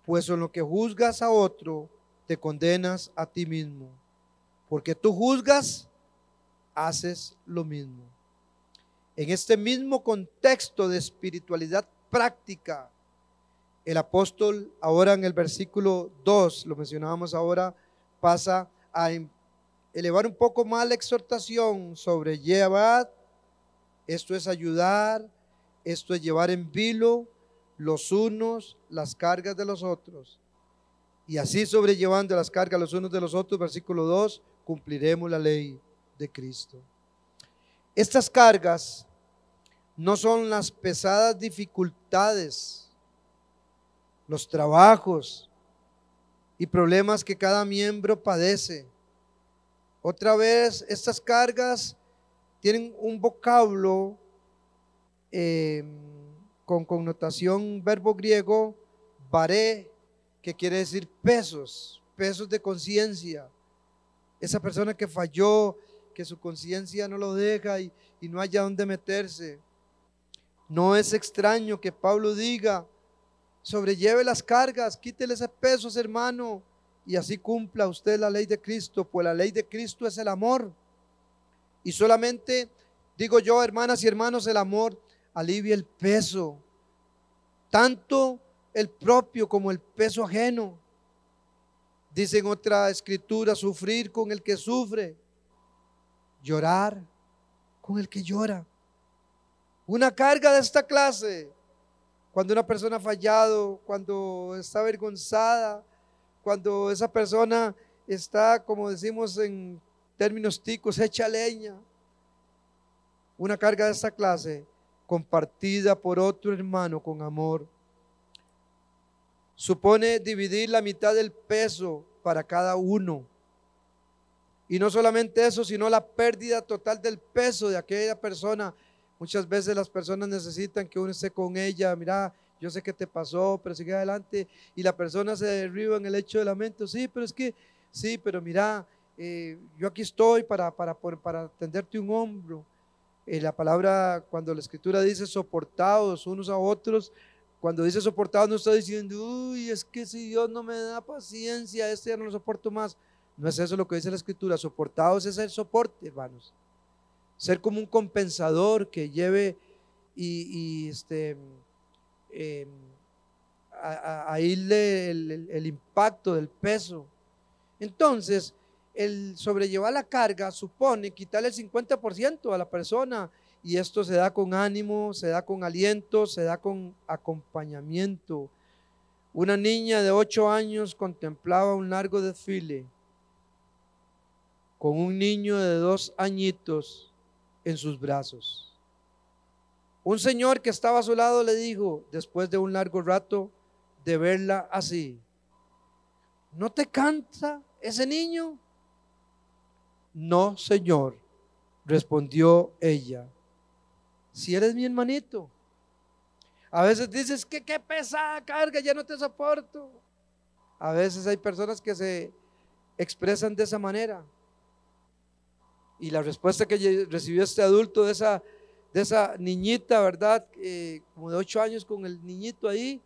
pues en lo que juzgas a otro, te condenas a ti mismo. Porque tú juzgas haces lo mismo. En este mismo contexto de espiritualidad práctica, el apóstol ahora en el versículo 2, lo mencionábamos ahora, pasa a elevar un poco más la exhortación sobre llevad, esto es ayudar, esto es llevar en vilo los unos las cargas de los otros. Y así sobrellevando las cargas los unos de los otros, versículo 2, cumpliremos la ley de Cristo. Estas cargas no son las pesadas dificultades, los trabajos y problemas que cada miembro padece. Otra vez, estas cargas tienen un vocablo con connotación verbo griego, baré, que quiere decir pesos, pesos de conciencia. Esa persona que falló, que su conciencia no lo deja y no haya dónde meterse. No es extraño que Pablo diga, sobrelleve las cargas, quítele ese peso, hermano, y así cumpla usted la ley de Cristo, pues la ley de Cristo es el amor. Y solamente, digo yo, hermanas y hermanos, el amor alivia el peso, tanto el propio como el peso ajeno. Dice en otra escritura, sufrir con el que sufre, llorar con el que llora. Una carga de esta clase, cuando una persona ha fallado, cuando está avergonzada, cuando esa persona está, como decimos en términos ticos, hecha leña. Una carga de esta clase, compartida por otro hermano con amor, supone dividir la mitad del peso para cada uno. Y no solamente eso, sino la pérdida total del peso de aquella persona. Muchas veces las personas necesitan que uno esté con ella. Mira, yo sé que te pasó, pero sigue adelante. Y la persona se derriba en el hecho de lamento. Sí, pero es que, sí, pero mira, yo aquí estoy para tenderte un hombro. La palabra, cuando la escritura dice soportados unos a otros, cuando dice soportados no está diciendo, uy, es que si Dios no me da paciencia, este ya no lo soporto más. No es eso lo que dice la escritura. Soportados es el soporte, hermanos. Ser como un compensador que lleve a irle el impacto del peso. Entonces, el sobrellevar la carga supone quitarle el 50% a la persona, y esto se da con ánimo, se da con aliento, se da con acompañamiento. Una niña de 8 años contemplaba un largo desfile con un niño de 2 añitos en sus brazos. Un señor que estaba a su lado le dijo, después de un largo rato de verla así, ¿no te cansa ese niño? No, señor, respondió ella, si eres mi hermanito. A veces dices que qué pesada carga, ya no te soporto. A veces hay personas que se expresan de esa manera. Y la respuesta que recibió este adulto de esa niñita, ¿verdad? Como de 8 años con el niñito ahí,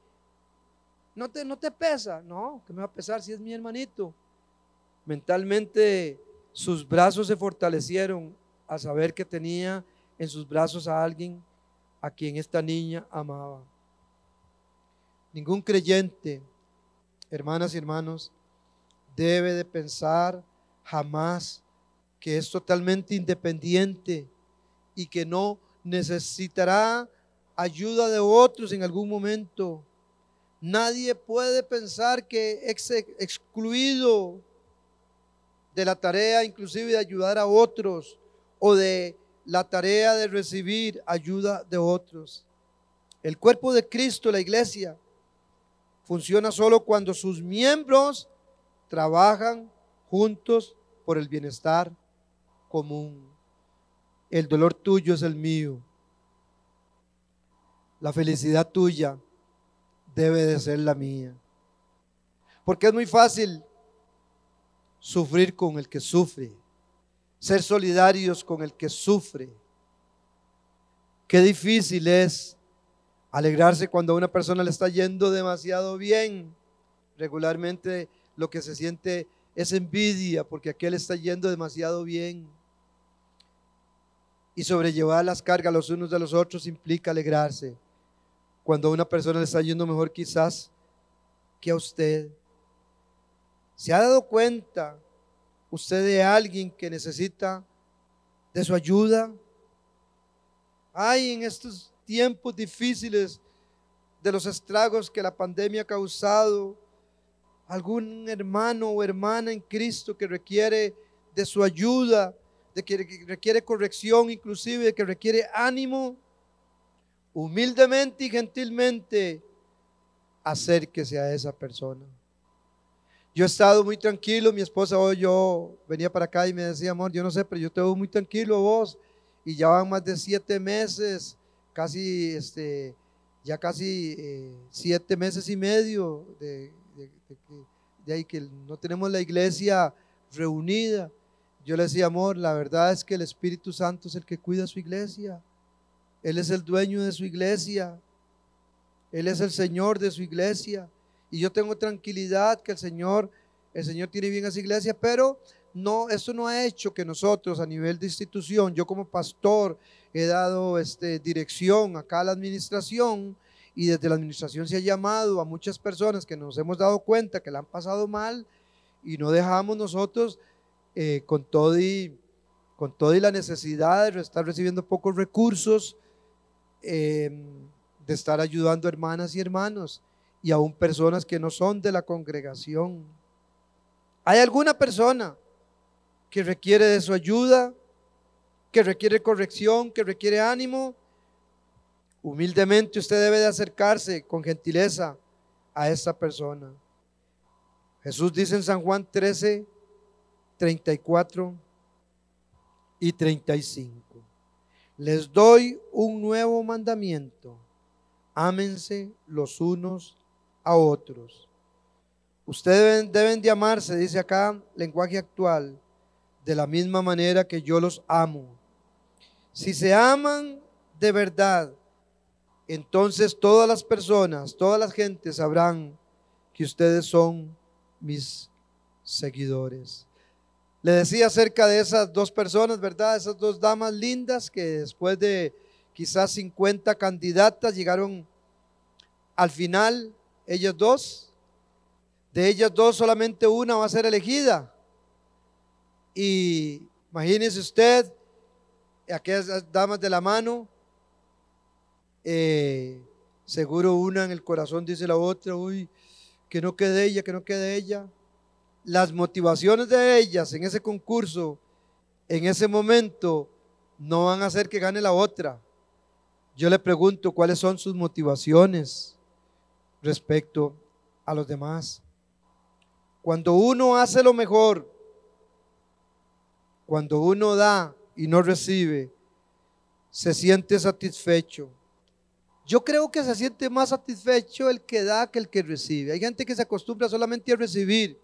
¿no te pesa? No, que me va a pesar si es mi hermanito. Mentalmente sus brazos se fortalecieron a saber que tenía en sus brazos a alguien a quien esta niña amaba. Ningún creyente, hermanas y hermanos, debe de pensar jamás que es totalmente independiente y que no necesitará ayuda de otros en algún momento. Nadie puede pensar que es excluido de la tarea inclusive de ayudar a otros o de la tarea de recibir ayuda de otros. El cuerpo de Cristo, la iglesia, funciona solo cuando sus miembros trabajan juntos por el bienestar común. El dolor tuyo es el mío. La felicidad tuya debe de ser la mía. Porque es muy fácil sufrir con el que sufre, ser solidarios con el que sufre. Qué difícil es alegrarse cuando a una persona le está yendo demasiado bien. Regularmente lo que se siente es envidia porque a aquel está yendo demasiado bien. Y sobrellevar las cargas los unos de los otros implica alegrarse. Cuando a una persona le está yendo mejor quizás que a usted. ¿Se ha dado cuenta usted de alguien que necesita de su ayuda? Hay en estos tiempos difíciles de los estragos que la pandemia ha causado, algún hermano o hermana en Cristo que requiere de su ayuda, de que requiere corrección, inclusive de que requiere ánimo. Humildemente y gentilmente acérquese a esa persona. Yo he estado muy tranquilo, mi esposa hoy, yo venía para acá y me decía, amor, yo no sé, pero yo te veo muy tranquilo vos, y ya van más de 7 meses, casi, ya casi 7 meses y medio de ahí que no tenemos la iglesia reunida. Yo le decía, amor, la verdad es que el Espíritu Santo es el que cuida su iglesia, Él es el dueño de su iglesia, Él es el Señor de su iglesia, y yo tengo tranquilidad que el Señor tiene bien a su iglesia, pero no, eso no ha hecho que nosotros a nivel de institución, yo como pastor he dado dirección acá a la administración, y desde la administración se ha llamado a muchas personas que nos hemos dado cuenta que la han pasado mal, y no dejamos nosotros con todo y la necesidad de estar recibiendo pocos recursos, de estar ayudando hermanas y hermanos, y aún personas que no son de la congregación. ¿Hay alguna persona que requiere de su ayuda, que requiere corrección, que requiere ánimo? Humildemente usted debe de acercarse con gentileza a esta persona. Jesús dice en San Juan 13, 34 y 35: les doy un nuevo mandamiento, ámense los unos a otros. Ustedes deben de amarse, dice acá, lenguaje actual, de la misma manera que yo los amo. Si se aman de verdad, entonces todas las personas, todas las gentes sabrán que ustedes son mis seguidores. Le decía acerca de esas dos personas, ¿verdad? Esas dos damas lindas que después de quizás 50 candidatas llegaron al final, ellas dos. De ellas dos solamente una va a ser elegida. Y imagínese usted, aquellas damas de la mano, seguro una en el corazón dice la otra, uy, que no quede ella, que no quede ella. Las motivaciones de ellas en ese concurso, en ese momento, no van a hacer que gane la otra. Yo le pregunto, ¿cuáles son sus motivaciones respecto a los demás? Cuando uno hace lo mejor, cuando uno da y no recibe, se siente satisfecho. Yo creo que se siente más satisfecho el que da que el que recibe. Hay gente que se acostumbra solamente a recibir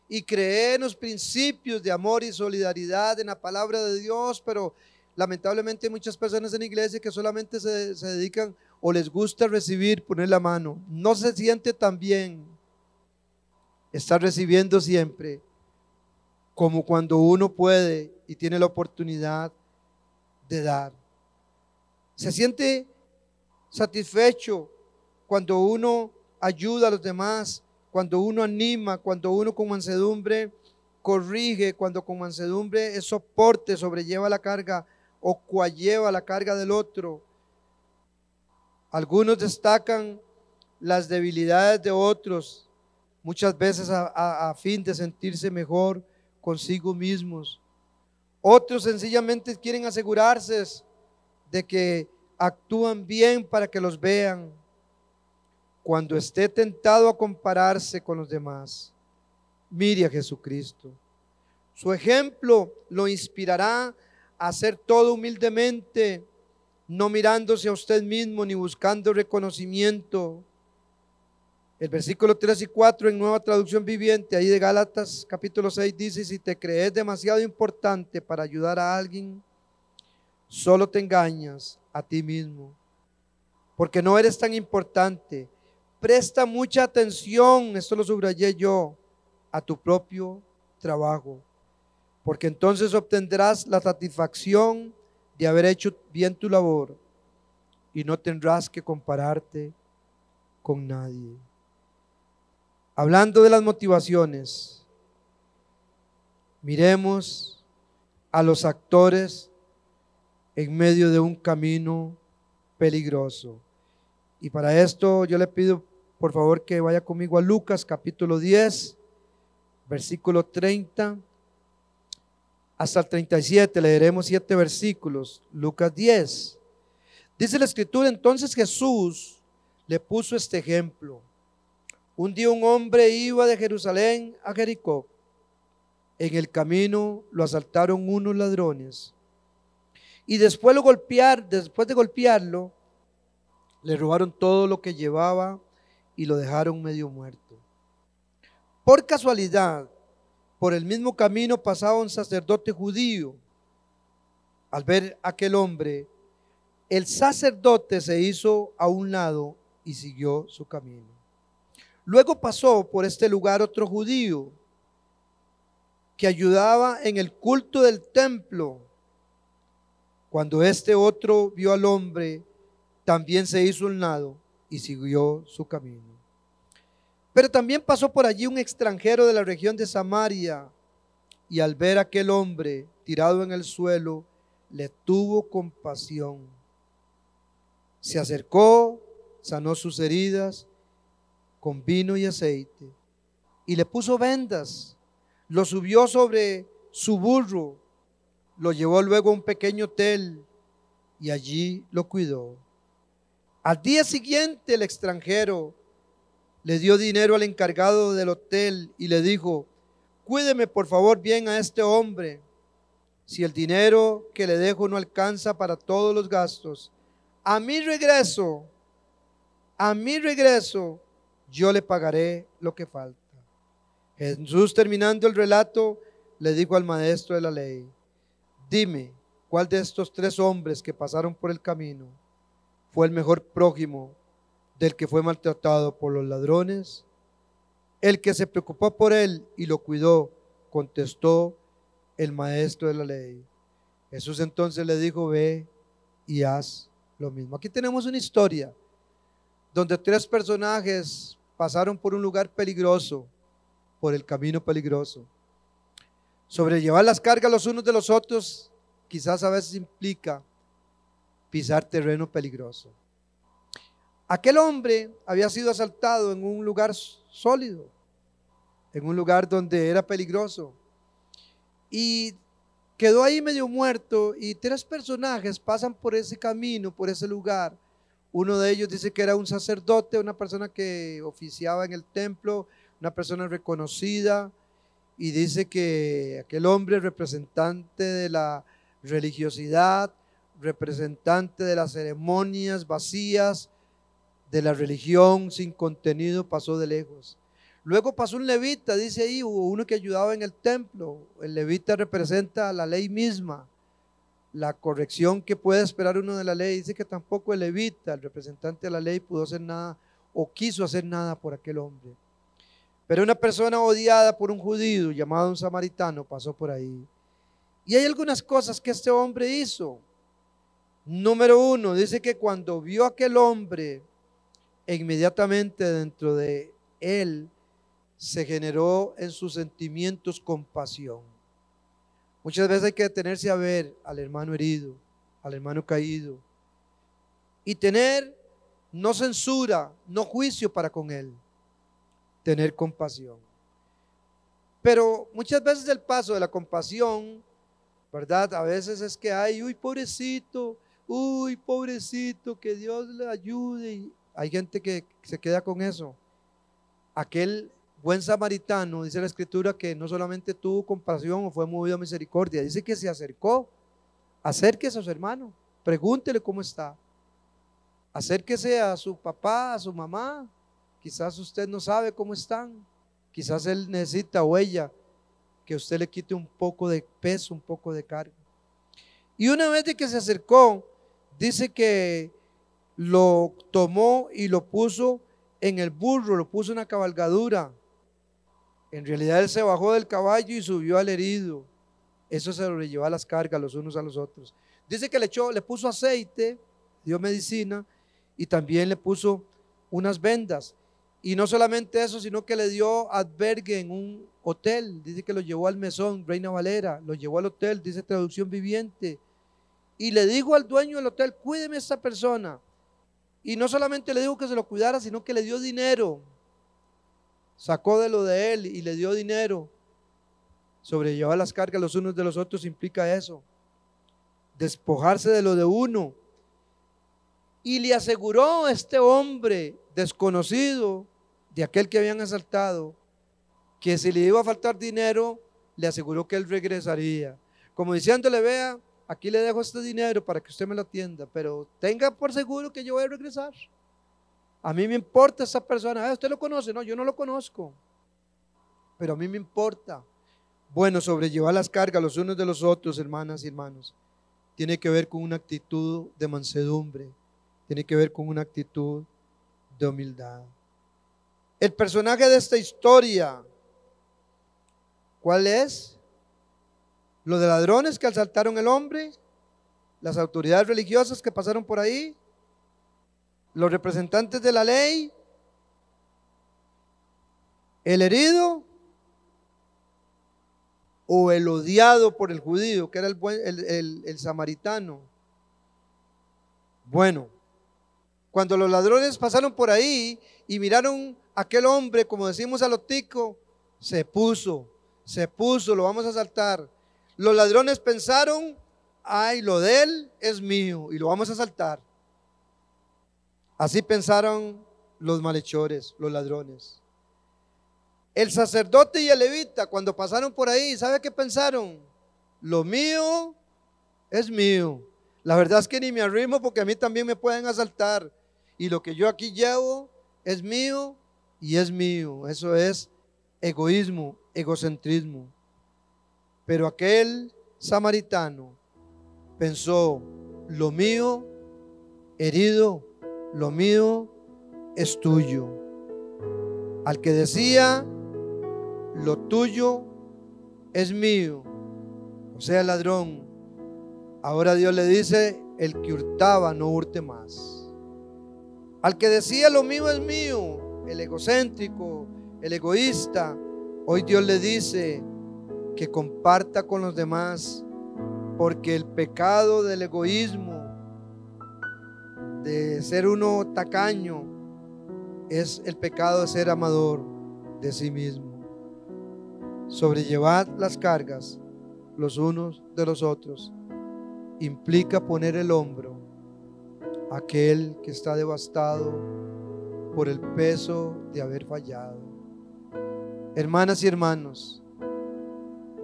y cree en los principios de amor y solidaridad en la palabra de Dios, pero lamentablemente hay muchas personas en la iglesia que solamente se dedican o les gusta recibir, poner la mano. No se siente tan bien estar recibiendo siempre como cuando uno puede y tiene la oportunidad de dar. Se siente satisfecho cuando uno ayuda a los demás, cuando uno anima, cuando uno con mansedumbre corrige, cuando con mansedumbre es soporte, sobrelleva la carga o coadyeva la carga del otro. Algunos destacan las debilidades de otros, muchas veces a fin de sentirse mejor consigo mismos. Otros sencillamente quieren asegurarse de que actúan bien para que los vean. Cuando esté tentado a compararse con los demás, mire a Jesucristo. Su ejemplo lo inspirará a hacer todo humildemente, no mirándose a usted mismo ni buscando reconocimiento. El versículo 3 y 4 en Nueva Traducción Viviente, ahí de Gálatas capítulo 6 dice: si te crees demasiado importante para ayudar a alguien, solo te engañas a ti mismo, porque no eres tan importante. Presta mucha atención, esto lo subrayé yo, a tu propio trabajo, porque entonces obtendrás la satisfacción de haber hecho bien tu labor y no tendrás que compararte con nadie. Hablando de las motivaciones, miremos a los actores en medio de un camino peligroso. Y para esto yo le pido por favor que vaya conmigo a Lucas capítulo 10, versículo 30 hasta el 37. Leeremos 7 versículos. Lucas 10. Dice la escritura: entonces Jesús le puso este ejemplo. Un día un hombre iba de Jerusalén a Jericó. En el camino lo asaltaron unos ladrones y después de golpearlo, le robaron todo lo que llevaba y lo dejaron medio muerto. Por casualidad, por el mismo camino pasaba un sacerdote judío. Al ver a aquel hombre, el sacerdote se hizo a un lado y siguió su camino. Luego pasó por este lugar otro judío que ayudaba en el culto del templo. Cuando este otro vio al hombre, también se hizo a un lado y siguió su camino. Pero también pasó por allí un extranjero de la región de Samaria, y al ver a aquel hombre tirado en el suelo, le tuvo compasión. Se acercó, sanó sus heridas con vino y aceite, y le puso vendas, lo subió sobre su burro, lo llevó luego a un pequeño hotel y allí lo cuidó. Al día siguiente el extranjero le dio dinero al encargado del hotel y le dijo: cuídeme por favor bien a este hombre. Si el dinero que le dejo no alcanza para todos los gastos, a mi regreso, yo le pagaré lo que falta. Jesús, terminando el relato, le dijo al maestro de la ley: dime, ¿cuál de estos 3 hombres que pasaron por el camino fue el mejor prójimo del que fue maltratado por los ladrones? El que se preocupó por él y lo cuidó, contestó el maestro de la ley. Jesús entonces le dijo: ve y haz lo mismo. Aquí tenemos una historia donde 3 personajes pasaron por un lugar peligroso, por el camino peligroso. Sobrellevar las cargas los unos de los otros quizás a veces implica pisar terreno peligroso. Aquel hombre había sido asaltado en un lugar sólido, en un lugar donde era peligroso, y quedó ahí medio muerto, y 3 personajes pasan por ese camino, por ese lugar. Uno de ellos dice que era un sacerdote, una persona que oficiaba en el templo, una persona reconocida, y dice que aquel hombre, representante de la religiosidad, representante de las ceremonias vacías, de la religión sin contenido, pasó de lejos. Luego pasó un levita, dice ahí, hubo uno que ayudaba en el templo. El levita representa la ley misma, la corrección que puede esperar uno de la ley. Dice que tampoco el levita, el representante de la ley, pudo hacer nada o quiso hacer nada por aquel hombre. Pero una persona odiada por un judío llamado un samaritano pasó por ahí. Y hay algunas cosas que este hombre hizo. Número 1, dice que cuando vio a aquel hombre, inmediatamente dentro de él se generó en sus sentimientos compasión. Muchas veces hay que detenerse a ver al hermano herido, al hermano caído, y tener no censura, no juicio para con él, tener compasión. Pero muchas veces el paso de la compasión, ¿verdad? A veces es que hay, uy pobrecito, que Dios le ayude. Y hay gente que se queda con eso. Aquel buen samaritano, dice la escritura, que no solamente tuvo compasión o fue movido a misericordia, dice que se acercó. Acérquese a su hermano, pregúntele cómo está. Acérquese a su papá, a su mamá. Quizás usted no sabe cómo están. Quizás él necesita o ella que usted le quite un poco de peso, un poco de carga. Y una vez de que se acercó, dice que lo tomó y lo puso en el burro, lo puso en una cabalgadura. En realidad él se bajó del caballo y subió al herido. Eso se lo llevó a las cargas los unos a los otros. Dice que le puso aceite, dio medicina y también le puso unas vendas. Y no solamente eso, sino que le dio albergue en un hotel. Dice que lo llevó al mesón, Reina Valera, lo llevó al hotel, dice traducción viviente. Y le dijo al dueño del hotel, cuídeme a esta persona. Y no solamente le dijo que se lo cuidara, sino que le dio dinero. Sacó de lo de él y le dio dinero. Sobrellevar las cargas los unos de los otros implica eso. Despojarse de lo de uno. Y le aseguró a este hombre desconocido de aquel que habían asaltado, que si le iba a faltar dinero, le aseguró que él regresaría. Como diciéndole, vea, aquí le dejo este dinero para que usted me lo atienda, pero tenga por seguro que yo voy a regresar. A mí me importa esa persona. ¿Usted lo conoce? No, yo no lo conozco, pero a mí me importa. Bueno, sobrellevar las cargas los unos de los otros, hermanas y hermanos, tiene que ver con una actitud de mansedumbre, tiene que ver con una actitud de humildad. El personaje de esta historia, ¿cuál es? Los de ladrones que asaltaron al hombre, las autoridades religiosas que pasaron por ahí, los representantes de la ley, el herido o el odiado por el judío, que era el samaritano. Bueno, cuando los ladrones pasaron por ahí y miraron a aquel hombre, como decimos a lo tico, se puso, lo vamos a asaltar. Los ladrones pensaron, ay, lo de él es mío y lo vamos a asaltar. Así pensaron los malhechores, los ladrones. El sacerdote y el levita, cuando pasaron por ahí, ¿sabe qué pensaron? Lo mío es mío. La verdad es que ni me arrimo porque a mí también me pueden asaltar. Y lo que yo aquí llevo es mío y es mío. Eso es egoísmo, egocentrismo. Pero aquel samaritano pensó, lo mío, herido, lo mío es tuyo. Al que decía, lo tuyo es mío, o sea, el ladrón, ahora Dios le dice, el que hurtaba no hurte más. Al que decía, lo mío es mío, el egocéntrico, el egoísta, hoy Dios le dice que comparta con los demás, porque el pecado del egoísmo, de ser uno tacaño, es el pecado de ser amador de sí mismo. Sobrellevar las cargas los unos de los otros implica poner el hombro a aquel que está devastado por el peso de haber fallado. Hermanas y hermanos,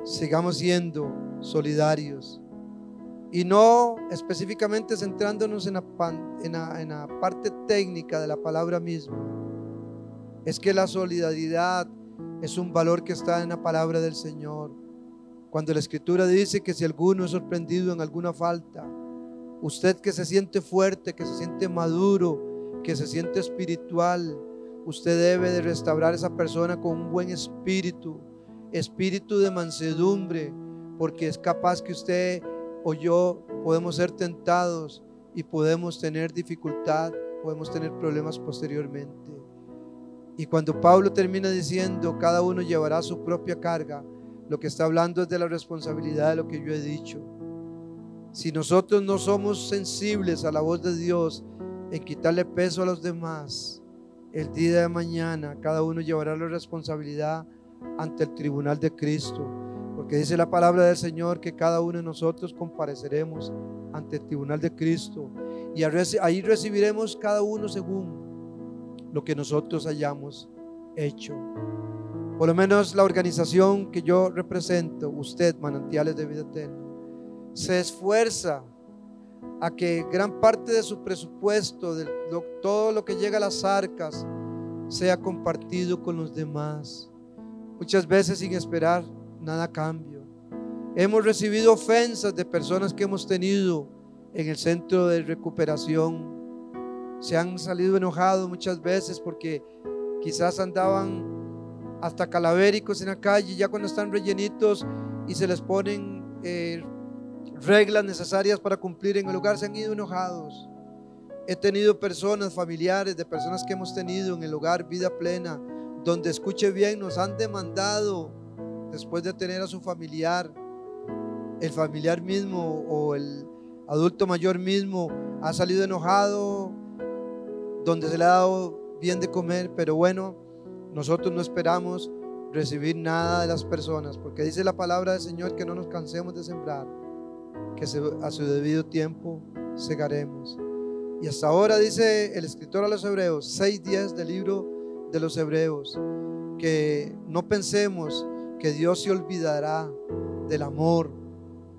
sigamos siendo solidarios y no específicamente centrándonos en la parte técnica de la palabra misma. Es que la solidaridad es un valor que está en la palabra del Señor. Cuando la Escritura dice que si alguno es sorprendido en alguna falta, usted que se siente fuerte, que se siente maduro, que se siente espiritual, usted debe de restaurar a esa persona con un buen espíritu de mansedumbre, porque es capaz que usted o yo podemos ser tentados y podemos tener dificultad, podemos tener problemas posteriormente. Y cuando Pablo termina diciendo cada uno llevará su propia carga, lo que está hablando es de la responsabilidad de lo que yo he dicho. Si nosotros no somos sensibles a la voz de Dios en quitarle peso a los demás, el día de mañana cada uno llevará la responsabilidad ante el tribunal de Cristo, porque dice la palabra del Señor que cada uno de nosotros compareceremos ante el tribunal de Cristo y ahí recibiremos cada uno según lo que nosotros hayamos hecho. Por lo menos la organización que yo represento, usted, Manantiales de Vida Eterna, se esfuerza a que gran parte de su presupuesto, todo lo que llega a las arcas, sea compartido con los demás, muchas veces sin esperar nada a cambio. Hemos recibido ofensas de personas que hemos tenido en el centro de recuperación. Se han salido enojados muchas veces porque quizás andaban hasta calavéricos en la calle, ya cuando están rellenitos y se les ponen reglas necesarias para cumplir en el hogar, se han ido enojados. He tenido personas, familiares, de personas que hemos tenido en el hogar Vida Plena, donde, escuche bien, nos han demandado después de tener a su familiar. El familiar mismo o el adulto mayor mismo ha salido enojado, donde se le ha dado bien de comer, pero bueno, nosotros no esperamos recibir nada de las personas, porque dice la palabra del Señor que no nos cansemos de sembrar, que a su debido tiempo segaremos. Y hasta ahora dice el escritor a los Hebreos, 6:10 del libro de los Hebreos, que no pensemos que Dios se olvidará del amor,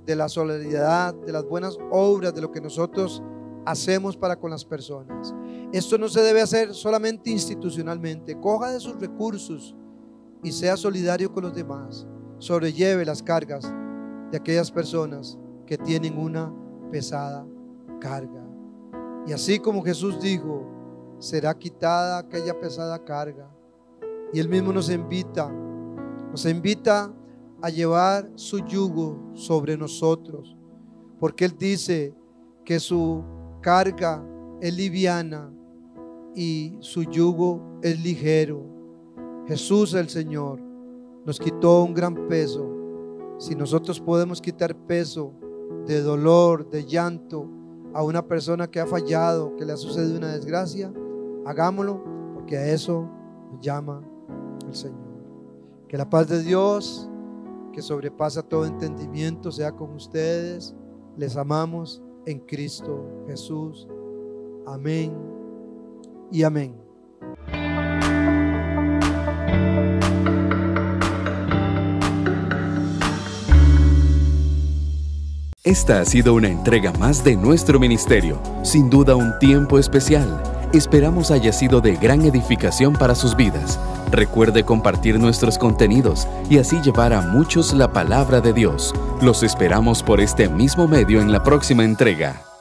de la solidaridad, de las buenas obras, de lo que nosotros hacemos para con las personas. Esto no se debe hacer solamente institucionalmente. Coja de sus recursos y sea solidario con los demás. Sobrelleve las cargas de aquellas personas que tienen una pesada carga. Y así como Jesús dijo, será quitada aquella pesada carga. Y Él mismo nos invita a llevar su yugo sobre nosotros, porque Él dice que su carga es liviana y su yugo es ligero. Jesús el Señor nos quitó un gran peso. Si nosotros podemos quitar peso de dolor, de llanto a una persona que ha fallado, que le ha sucedido una desgracia, hagámoslo, porque a eso nos llama el Señor. Que la paz de Dios, que sobrepasa todo entendimiento, sea con ustedes. Les amamos en Cristo Jesús. Amén y amén. Esta ha sido una entrega más de nuestro ministerio, sin duda un tiempo especial. Esperamos haya sido de gran edificación para sus vidas. Recuerde compartir nuestros contenidos y así llevar a muchos la palabra de Dios. Los esperamos por este mismo medio en la próxima entrega.